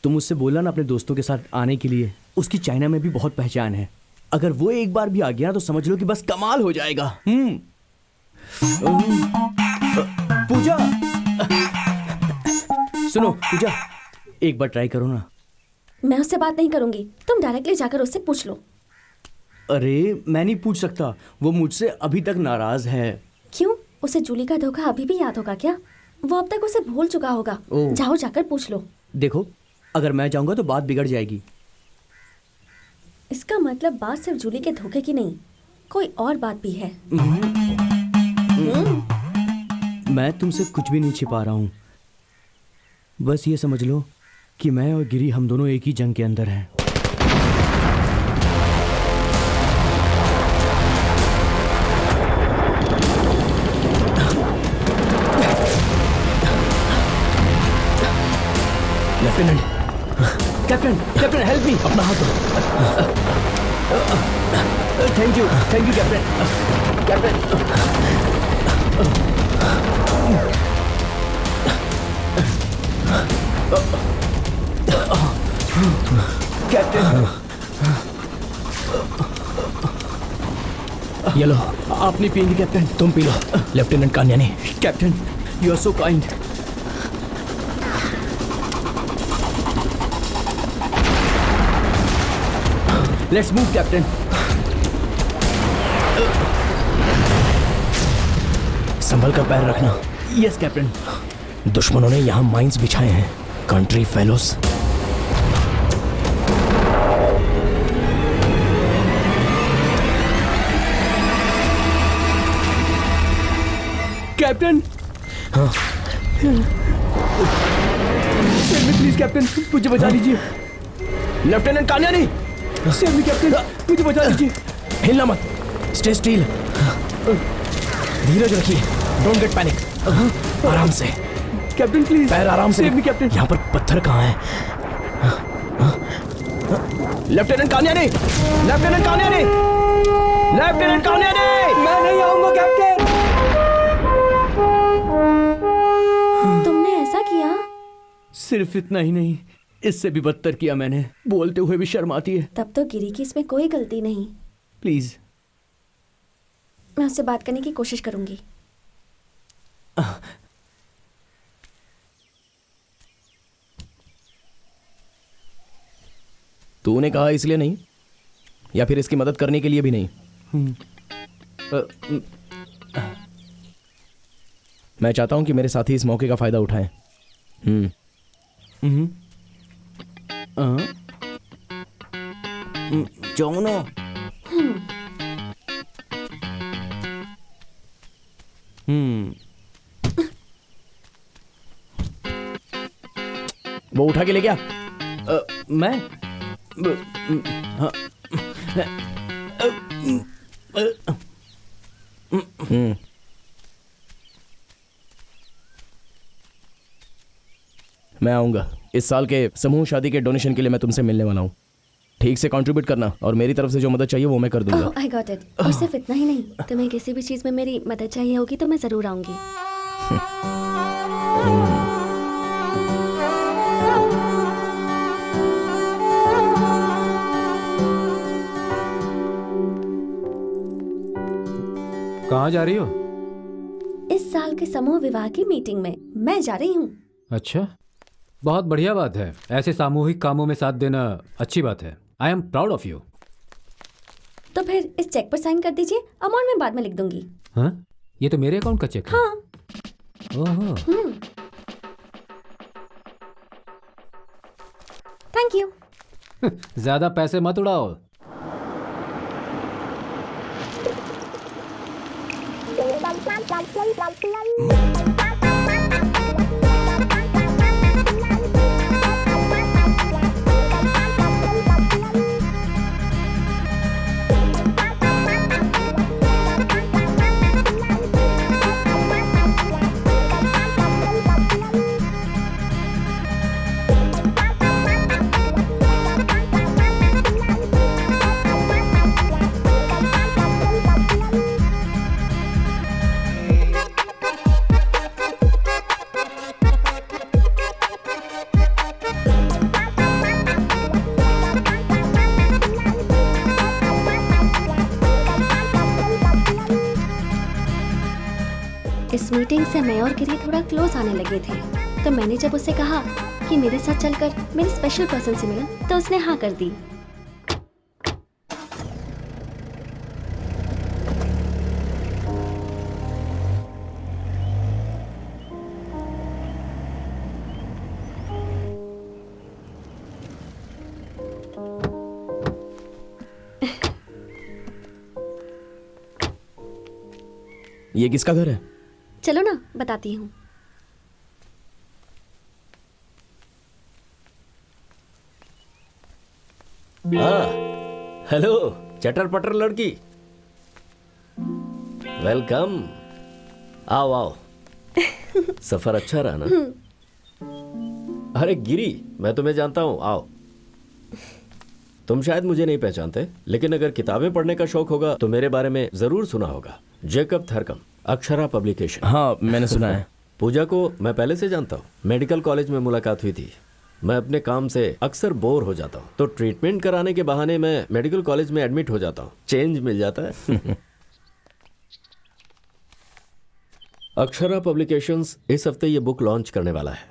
तुम उससे बोला ना अपने दोस्तों के साथ आने के लिए। उसकी चाइना में भी बहुत पहचान है। अगर वो एक बार भी आ गया तो समझ लो कि बस कमाल हो जाएगा। पूजा, सुनो पूजा, एक बार ट्राई करो ना। मैं उससे बात नहीं करूंगी, तुम डायरेक्टली जाकर उससे पूछ लो। अरे मैं नहीं पूछ सकता, वो मुझसे अभी तक नाराज है। क्यों? उसे जूली का धोखा अभी भी याद होगा क्या? वो अब तक उसे भूल चुका होगा। जाओ जाकर पूछ लो। देखो, अगर मैं जाऊंगा तो बात बिगड़ जाएगी। इसका मतलब बात सिर्फ जूली के धोखे की नहीं, कोई और बात भी है। मैं तुमसे कुछ भी नहीं छिपा रहा हूँ। बस ये समझ लो कि मैं और गिरी हम दोनों एक ही जंग के अंदर हैं। Lieutenant, captain help me. अपना हाथ दो। Thank you captain. ये लो। आप नहीं पिएंगे कैप्टन? तुम पी लो। लेफ्टिनेंट कान्यानी। Captain, you are so kind. Let's move captain. संभल कर पैर रखना। Yes captain. दुश्मनों ने यहाँ माइंस बिछाए हैं। Country fellows. कैप्टन। हाँ। सेव मी प्लीज कैप्टन, मुझे बचा लीजिए। लेफ्टिनेंट कान्यानी। सेव मी कैप्टन, मुझे बचा लीजिए। हिलना मत, स्टे स्टिल। धीरज रखिए, डोंट गेट पैनिक। आराम से कैप्टन प्लीज। पैर आराम से। Save me captain. यहाँ पर पत्थर कहाँ है? लेफ्टिनेंट कान्यानी, लेफ्टिनेंट कान्यानी, लेफ्टिनेंट कान्यानी। मैं नहीं आऊंगा कैप्टन। तुमने ऐसा किया? सिर्फ इतना ही नहीं, इससे भी बदतर किया मैंने, बोलते हुए भी शर्म आती है। तब तो गिरी की इसमें कोई गलती नहीं। प्लीज। मैं उससे बात करने की कोशिश करूंगी। तूने कहा इसलिए नहीं, या फिर इसकी मदद करने के लिए भी नहीं? मैं चाहता हूं कि मेरे साथी इस मौके का फायदा उठाएं। जोनो। वो उठा के ले गया। मैं हाँ। मैं आऊंगा इस साल के समूह शादी के डोनेशन के लिए। मैं तुमसे मिलने वाला हूँ। ठीक से कंट्रीब्यूट करना, और मेरी तरफ से जो मदद चाहिए वो मैं कर दूंगा। I got it. और सिर्फ इतना ही नहीं, तुम्हें किसी भी चीज में मेरी मदद चाहिए होगी तो मैं जरूर आऊंगी। कहाँ जा रही हो? इस साल के समूह विवाह की मीटिंग में मैं जा रही हूँ। अच्छा, बहुत बढ़िया बात है। ऐसे सामूहिक कामों में साथ देना अच्छी बात है। I am proud of you. तो फिर इस चेक पर साइन कर दीजिए, अमाउंट मैं बाद में लिख दूंगी। हाँ, ये तो मेरे अकाउंट का चेक है। हाँ। ओहो। Thank you. ज्यादा पैसे मत उड़ाओ। इस मीटिंग से मैं और गिरी थोड़ा क्लोज आने लगे थे, तो मैंने जब उससे कहा कि मेरे साथ चलकर मेरी स्पेशल पर्सन से मिला, तो उसने हाँ कर दी। ये किसका घर है? चलो ना बताती हूँ। हेलो चटर पटर लड़की, वेलकम। आओ आओ। सफर अच्छा रहा ना? अरे गिरी, मैं तुम्हें जानता हूँ। आओ। तुम शायद मुझे नहीं पहचानते, लेकिन अगर किताबें पढ़ने का शौक होगा तो मेरे बारे में जरूर सुना होगा। Jacob Tharakam, Akshara publication. हाँ, मैंने सुना है। पूजा को मैं पहले से जानता हूँ, मेडिकल कॉलेज में मुलाकात हुई थी। मैं अपने काम से अक्सर बोर हो जाता हूँ, तो ट्रीटमेंट कराने के बहाने मैं मेडिकल कॉलेज में एडमिट हो जाता हूँ। चेंज मिल जाता है। अक्षरा पब्लिकेशंस इस हफ्ते ये बुक लॉन्च करने वाला है।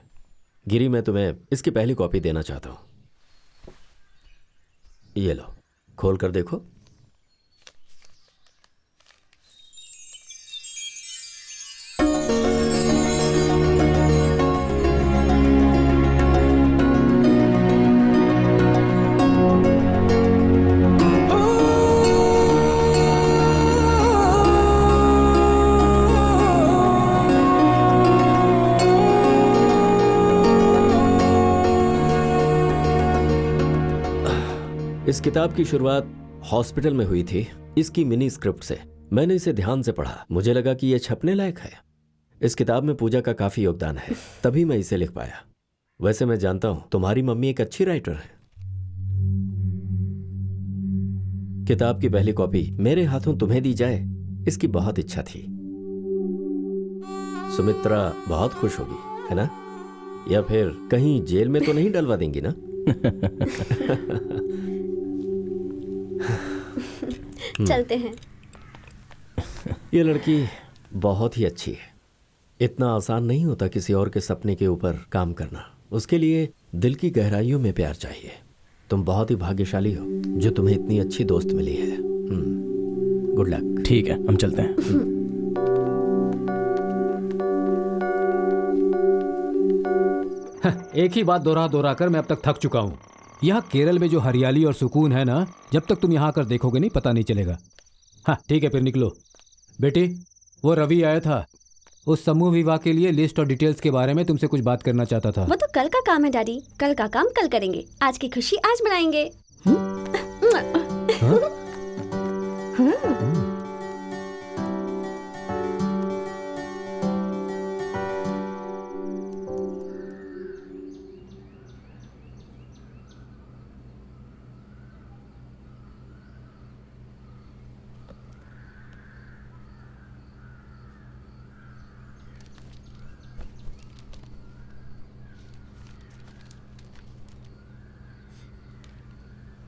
गिरी, मैं तुम्हें इसकी पहली कॉपी देना चाहता हूँ। ये लो, खोल कर देखो। इस किताब की शुरुआत हॉस्पिटल में हुई थी, इसकी मिनी स्क्रिप्ट से। मैंने इसे ध्यान से पढ़ा, मुझे लगा कि यह छपने लायक है। इस किताब में पूजा का काफी योगदान है, तभी मैं इसे लिख पाया। वैसे मैं जानता हूं तुम्हारी मम्मी एक अच्छी राइटर है। किताब की पहली कॉपी मेरे हाथों तुम्हें दी जाए, इसकी बहुत इच्छा थी। सुमित्रा बहुत खुश होगी, है ना? या फिर कहीं जेल में तो नहीं डलवा देंगी ना? चलते हैं। ये लड़की बहुत ही अच्छी है। इतना आसान नहीं होता किसी और के सपने के ऊपर काम करना। उसके लिए दिल की गहराइयों में प्यार चाहिए। तुम बहुत ही भाग्यशाली हो जो तुम्हें इतनी अच्छी दोस्त मिली है। Good luck. ठीक है, हम चलते हैं। एक ही बात दोहरा दोहरा कर मैं अब तक थक चुका हूँ। यहाँ केरल में जो हरियाली और सुकून है ना, जब तक तुम यहाँ आकर देखोगे नहीं पता नहीं चलेगा। हाँ ठीक है, फिर निकलो। बेटी, वो रवि आया था, उस समूह विवाह के लिए लिस्ट और डिटेल्स के बारे में तुमसे कुछ बात करना चाहता था। वो तो कल का काम है डैडी, कल का काम कल करेंगे। आज की खुशी आज मनाएंगे।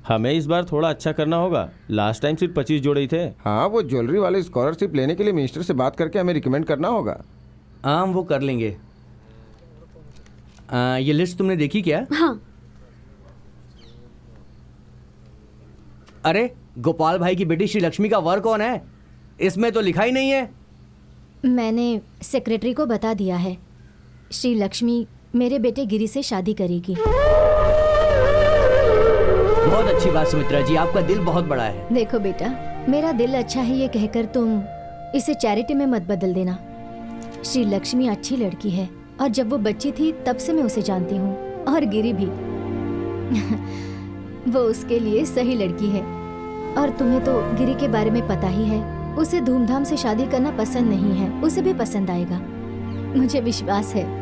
हमें इस बार थोड़ा अच्छा करना होगा। लास्ट टाइम सिर्फ 25 जोड़े ही थे। हाँ, वो ज्वेलरी वाले स्कॉलरशिप लेने के लिए मिनिस्टर से बात करके हमें रिकमेंड करना होगा। हाँ, वो कर लेंगे। ये लिस्ट तुमने देखी क्या? हाँ। अरे, गोपाल भाई की बेटी श्री लक्ष्मी का वर कौन है? इसमें तो लिखा ही नहीं है। मैंने सेक्रेटरी को बता दिया है। श्री लक्ष्मी मेरे बेटे गिरी से शादी करेगी। बहुत अच्छी बात सुमित्रा जी, आपका दिल बहुत बड़ा है। देखो बेटा, मेरा दिल अच्छा है ये कहकर तुम इसे चैरिटी में मत बदल देना। श्री लक्ष्मी अच्छी लड़की है और जब वो बच्ची थी तब से मैं उसे जानती हूँ, और गिरी भी। वो उसके लिए सही लड़की है। और तुम्हें तो गिरी के बारे में पता ही है, उसे धूमधाम से शादी करना पसंद नहीं है। उसे भी पसंद आएगा, मुझे विश्वास है।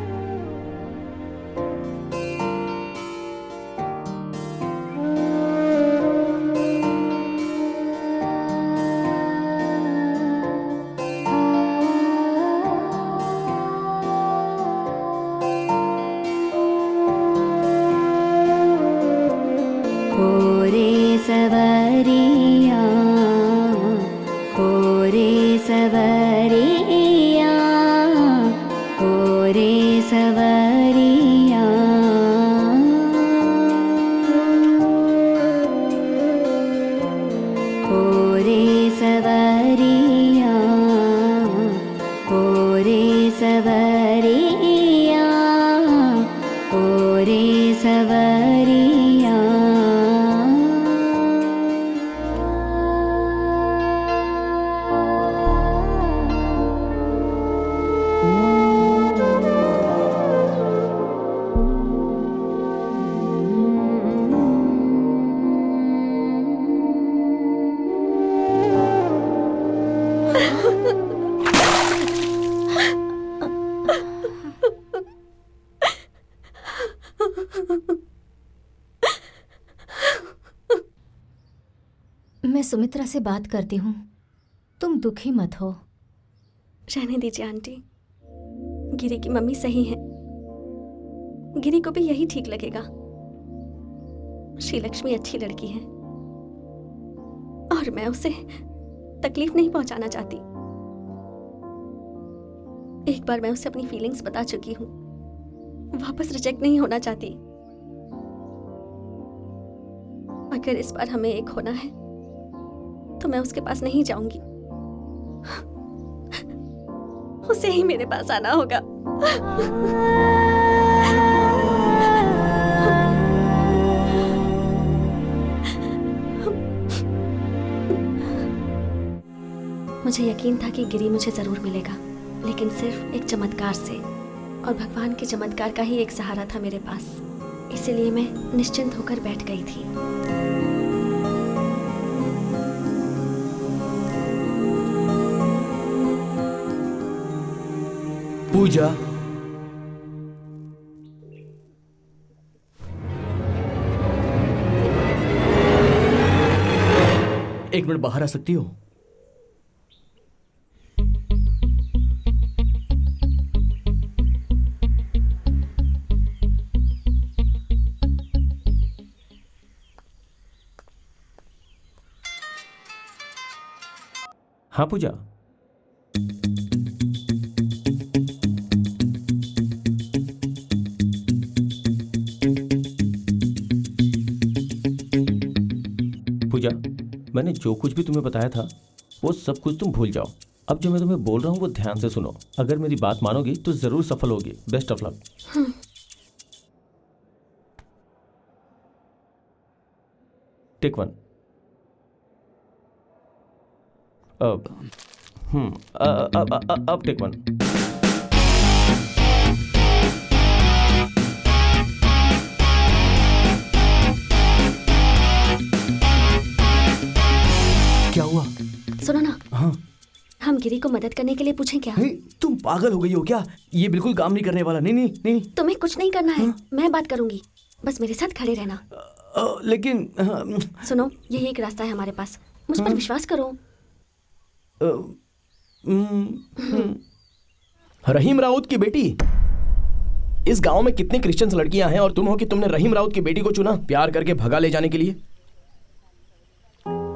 मैं सुमित्रा से बात करती हूँ, तुम दुखी मत हो। रहने दीजिए आंटी, गिरी की मम्मी सही है। गिरी को भी यही ठीक लगेगा। श्री लक्ष्मी अच्छी लड़की है और मैं उसे तकलीफ नहीं पहुंचाना चाहती। एक बार मैं उसे अपनी फीलिंग्स बता चुकी हूँ, वापस रिजेक्ट नहीं होना चाहती। अगर इस बार हमें एक होना है तो मैं उसके पास नहीं जाऊंगी, उसे ही मेरे पास आना होगा। मुझे यकीन था कि गिरी मुझे जरूर मिलेगा, लेकिन सिर्फ एक चमत्कार से, और भगवान के चमत्कार का ही एक सहारा था मेरे पास। इसीलिए मैं निश्चिंत होकर बैठ गई थी। पूजा, एक मिनट बाहर आ सकती हो? हाँ पूजा, पूजा, मैंने जो कुछ भी तुम्हें बताया था वो सब कुछ तुम भूल जाओ। अब जो मैं तुम्हें बोल रहा हूँ वो ध्यान से सुनो। अगर मेरी बात मानोगी तो जरूर सफल होगी। Best of luck. Take one. अब टेक वन। क्या हुआ? सुनो ना, हाँ हम गिरी को मदद करने के लिए पूछें क्या? तुम पागल हो गई हो क्या? ये बिल्कुल काम नहीं करने वाला। नहीं नहीं नहीं। तुम्हें कुछ नहीं करना है। मैं बात करूंगी, बस मेरे साथ खड़े रहना। लेकिन सुनो, यही एक रास्ता है हमारे पास, मुझ पर विश्वास करो। रहीम राउत की बेटी। इस गांव में कितनी क्रिश्चियन लड़कियां हैं और तुम हो कि तुमने रहीम राउत की बेटी को चुना प्यार करके भगा ले जाने के लिए।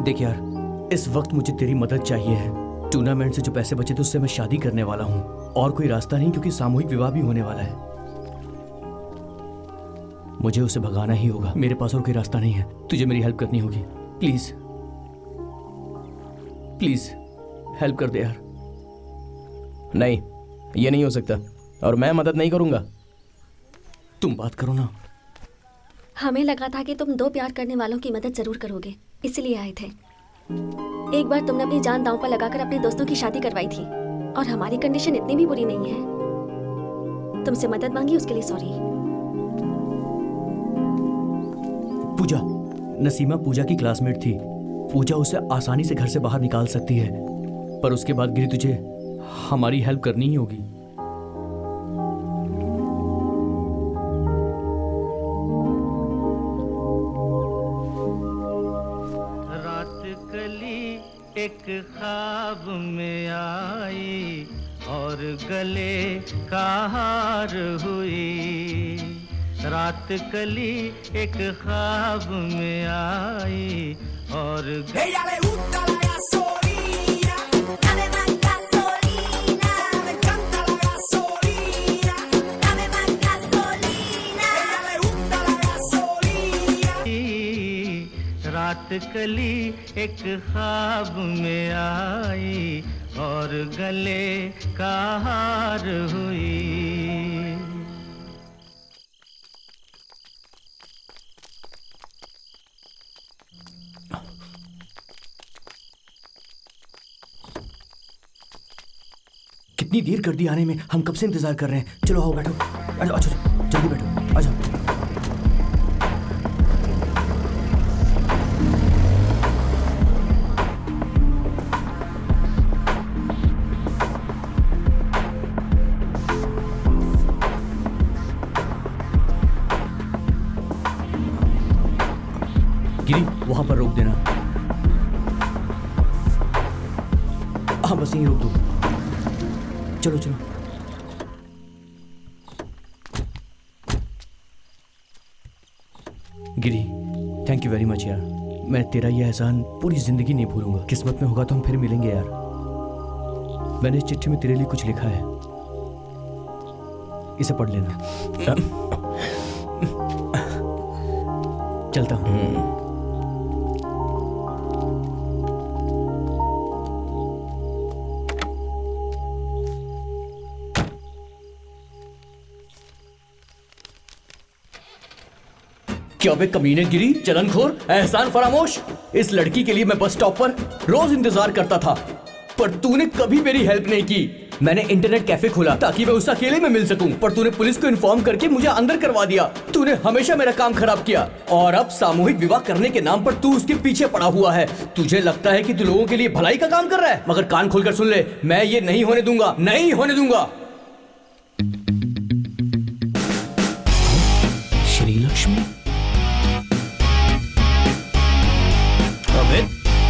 देख यार, इस वक्त मुझे तेरी मदद चाहिए है। टूर्नामेंट से जो पैसे बचे थे उससे मैं शादी करने वाला हूँ और कोई रास्ता नहीं, क्योंकि सामूहिक विवाह भी होने वाला है। मुझे उसे भगाना ही होगा। मेरे पास और कोई रास्ता नहीं है। तुझे मेरी हेल्प करनी होगी। प्लीज प्लीज हेल्प कर दे यार। नहीं, ये नहीं हो सकता और मैं मदद नहीं करूंगा। तुम बात करो ना। हमें लगा था कि तुम दो प्यार करने वालों की मदद जरूर करोगे, इसलिए आए थे। एक बार तुमने अपनी जान दांव पर लगाकर अपने दोस्तों की शादी करवाई थी और हमारी कंडीशन इतनी भी बुरी नहीं है। तुमसे मदद मांगी, उसके लिए सॉरी। पूजा, नसीमा पूजा की क्लासमेट थी। पूजा उसे आसानी से घर से बाहर निकाल सकती है, पर उसके बाद गिरी तुझे हमारी हेल्प करनी ही होगी। एक ख्वाब में आई और गले का हार हुई। रात कली एक ख्वाब में आई और रात कली एक ख्वाब में आई और गले का हार हुई। कितनी देर कर दी आने में, हम कब से इंतजार कर रहे हैं। चलो आओ बैठो। अच्छा जल्दी बैठो, आ जाओ। गिरी, वहां पर रोक देना। हाँ बस यहीं रोक दो। चलो चलो। गिरी, थैंक यू वेरी मच यार। मैं तेरा ये एहसान पूरी जिंदगी नहीं भूलूंगा। किस्मत में होगा तो हम फिर मिलेंगे यार। मैंने इस चिट्ठी में तेरे लिए कुछ लिखा है, इसे पढ़ लेना। चलता हूं। क्या बे कमीने गिरी, चलनखोर, एहसान फरामोश। इस लड़की के लिए मैं बस स्टॉप पर रोज इंतजार करता था, पर तूने कभी मेरी हेल्प नहीं की। मैंने इंटरनेट कैफे खोला ताकि मैं उससे अकेले में मिल सकूं, पर तूने पुलिस को इन्फॉर्म करके मुझे अंदर करवा दिया। तूने हमेशा मेरा काम खराब किया और अब सामूहिक विवाह करने के नाम पर तू उसके पीछे पड़ा हुआ है। तुझे लगता है कि तू लोगों के लिए भलाई का काम कर रहा है, मगर कान खोलकर सुन ले, मैं ये नहीं होने दूंगा, नहीं होने दूंगा। श्री लक्ष्मी,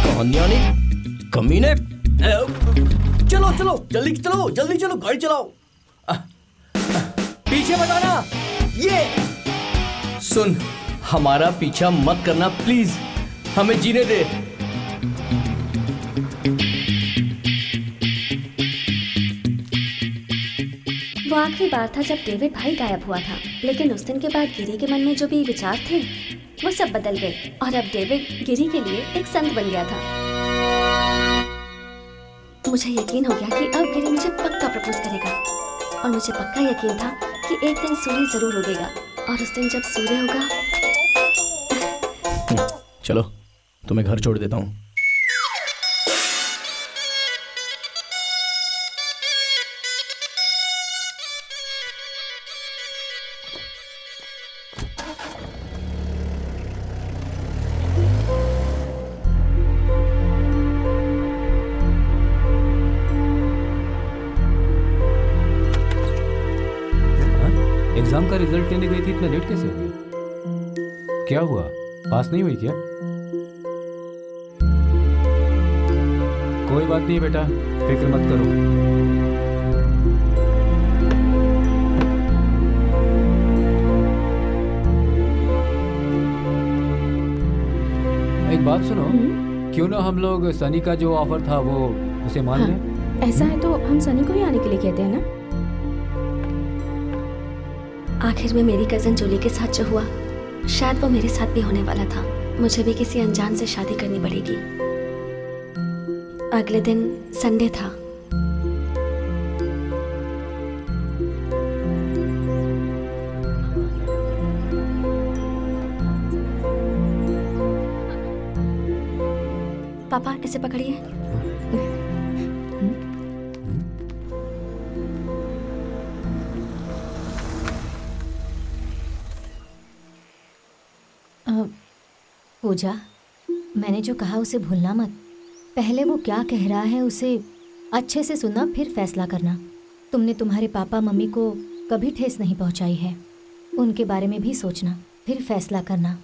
कहानियानी कमीने। चलो चलो जल्दी चलो, जल्दी चलो, गाड़ी चलाओ। पीछे मत आना। ये सुन, हमारा पीछा मत करना प्लीज, हमें जीने दे। आखिरी बार था जब डेविड भाई गायब हुआ था, लेकिन उस दिन के बाद गिरी के मन में जो भी विचार थे वो सब बदल गए और अब डेविड गिरी के लिए एक संत बन गया था। मुझे यकीन हो गया कि अब गिरी मुझे पक्का प्रपोज करेगा और मुझे पक्का यकीन था कि एक दिन सूर्य जरूर उगेगा और उस दिन जब सूर्य होगा। चलो तुम्हें घर छोड़ देता हूँ। एग्जाम का रिजल्ट लेने गई थी, इतना लेट कैसे हो गई? क्या हुआ, पास नहीं हुई क्या? कोई बात नहीं बेटा, फिक्र मत करो। एक बात सुनो, क्यों ना हम लोग सनी का जो ऑफर था वो उसे मान लें? ऐसा है तो हम सनी को ही आने के लिए कहते हैं ना। आखिर में मेरी कजन जूली के साथ जो हुआ, शायद वो मेरे साथ भी होने वाला था। मुझे भी किसी अनजान से शादी करनी पड़ेगी। अगले दिन संडे था। पापा इसे पकड़िए। पूजा, मैंने जो कहा उसे भूलना मत। पहले वो क्या कह रहा है उसे अच्छे से सुनना, फिर फैसला करना। तुमने तुम्हारे पापा मम्मी को कभी ठेस नहीं पहुंचाई है, उनके बारे में भी सोचना, फिर फैसला करना।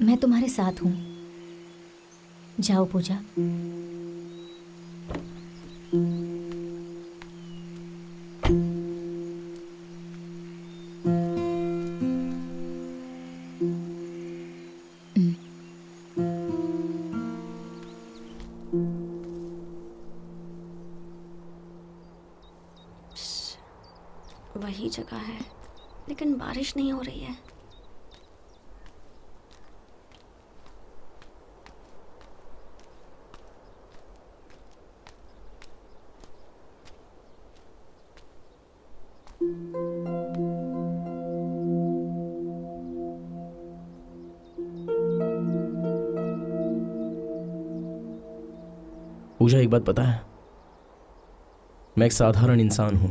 मैं तुम्हारे साथ हूँ। जाओ पूजा। वही जगह है, लेकिन बारिश नहीं हो रही है। पूजा, एक बात पता है, मैं एक साधारण इंसान हूं,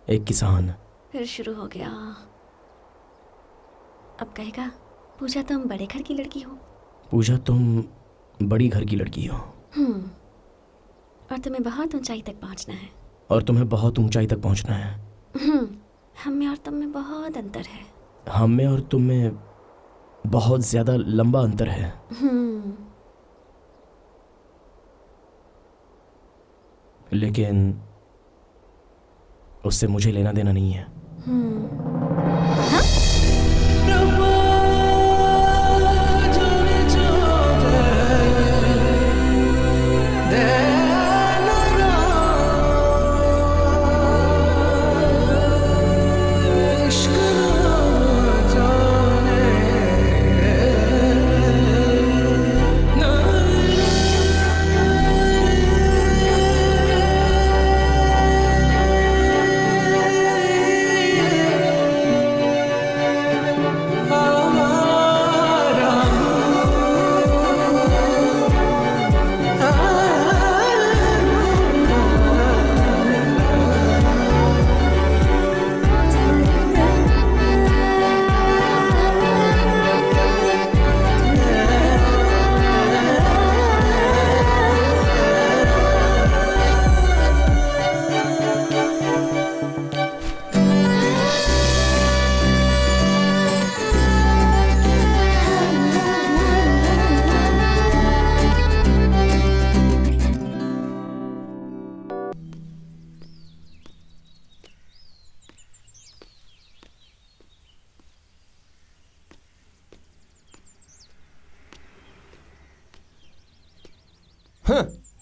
एक किसान। फिर शुरू हो गया। अब कहेगा पूजा तुम बड़े घर की लड़की हो। पूजा, तुम बड़ी घर की लड़की हो। और तुम्हें बहुत ऊंचाई तक पहुंचना है। और तुम्हें बहुत ऊंचाई तक पहुंचना है। हम में और तुम में बहुत अंतर है। हम में और तुम में बहुत ज्यादा लंबा अंतर है। लेकिन उससे मुझे लेना देना नहीं है।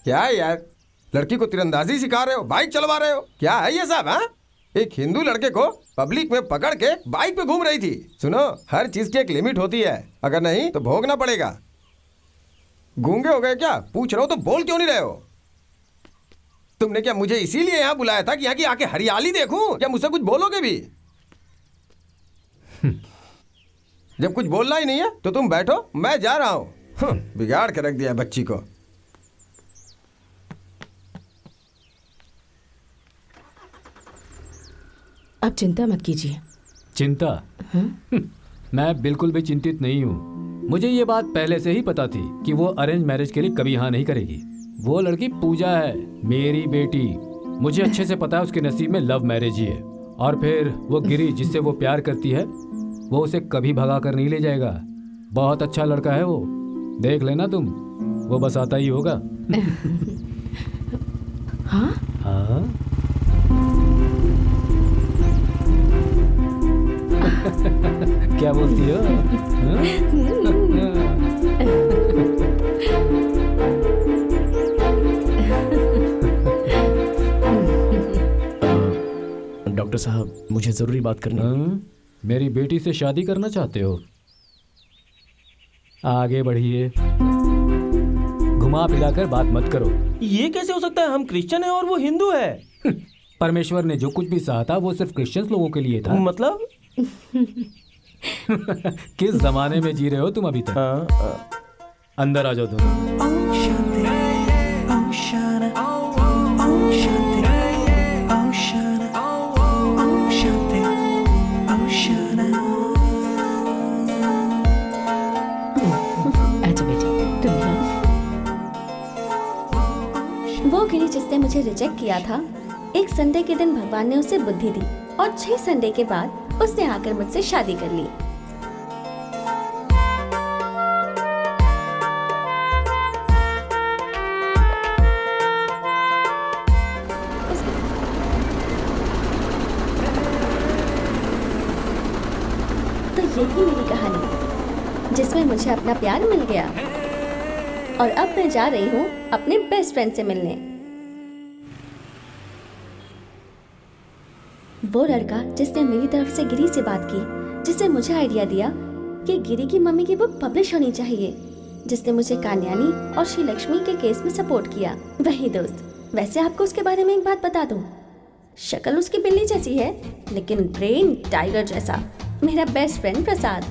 क्या यार, लड़की को तीरंदाजी सिखा रहे हो, बाइक चलवा रहे हो, क्या है ये सब? हाँ, एक हिंदू लड़के को पब्लिक में पकड़ के बाइक पे घूम रही थी। सुनो, हर चीज की एक लिमिट होती है, अगर नहीं तो भोगना पड़ेगा। गूंगे हो गए क्या? पूछ रहा हो तो बोल क्यों नहीं रहे हो? तुमने क्या मुझे इसीलिए यहाँ बुलाया था कि यहाँ की आके हरियाली देखूं? क्या मुझसे कुछ बोलोगे भी? जब कुछ बोलना ही नहीं है तो तुम बैठो, मैं जा रहा हूँ। बिगाड़ के रख दिया बच्ची को। अब चिंता मत कीजिए। चिंता? मैं बिल्कुल भी चिंतित नहीं हूँ। मुझे ये बात पहले से ही पता थी कि वो अरेंज मैरिज के लिए कभी हाँ नहीं करेगी। वो लड़की पूजा है, मेरी बेटी। मुझे अच्छे से पता है उसके नसीब में लव मैरिज ही है। और फिर वो गिरी जिससे वो प्यार करती है, वो उसे कभी भगा कर नहीं ले जाएगा। बहुत अच्छा लड़का है वो, देख लेना तुम, वो बस आता ही होगा। हाँ? हाँ? क्या बोलती हो? डॉक्टर साहब, मुझे जरूरी बात करनी है। मेरी बेटी से शादी करना चाहते हो? आगे बढ़िए, घुमा फिराकर बात मत करो। ये कैसे हो सकता है? हम क्रिश्चियन हैं और वो हिंदू है। परमेश्वर ने जो कुछ भी सहा था वो सिर्फ क्रिश्चियन लोगों के लिए था। मतलब? किस जमाने में जी रहे हो तुम अभी तक? अंदर आ जाओ दोनों। वो गिरी जिसने मुझे रिजेक्ट किया था, एक संडे के दिन भगवान ने उसे बुद्धि दी और 6 संडे के बाद उसने आकर मुझसे शादी कर ली। तो ये थी मेरी कहानी, जिसमें मुझे अपना प्यार मिल गया और अब मैं जा रही हूँ अपने बेस्ट फ्रेंड से मिलने। वो लड़का जिसने मेरी तरफ से गिरी से बात की, जिसने मुझे आइडिया दिया कि गिरी की मम्मी की बुक पब्लिश होनी चाहिए, जिसने मुझे कान्यानी और श्री लक्ष्मी के केस में सपोर्ट किया, वही दोस्त। वैसे आपको उसके बारे में एक बात बता दूं, शक्ल उसकी बिल्ली जैसी है लेकिन ब्रेन टाइगर जैसा। मेरा बेस्ट फ्रेंड प्रसाद।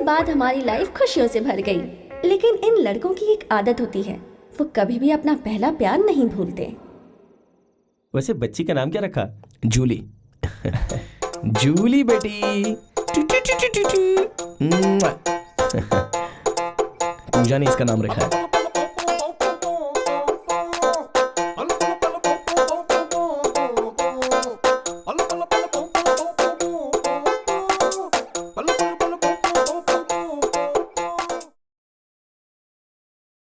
बाद हमारी लाइफ खुशियों से भर गई। लेकिन इन लड़कों की एक आदत होती है, वो कभी भी अपना पहला प्यार नहीं भूलते। वैसे बच्ची का नाम क्या रखा? जूली। जूली बेटी। पूजा ने इसका नाम रखा है।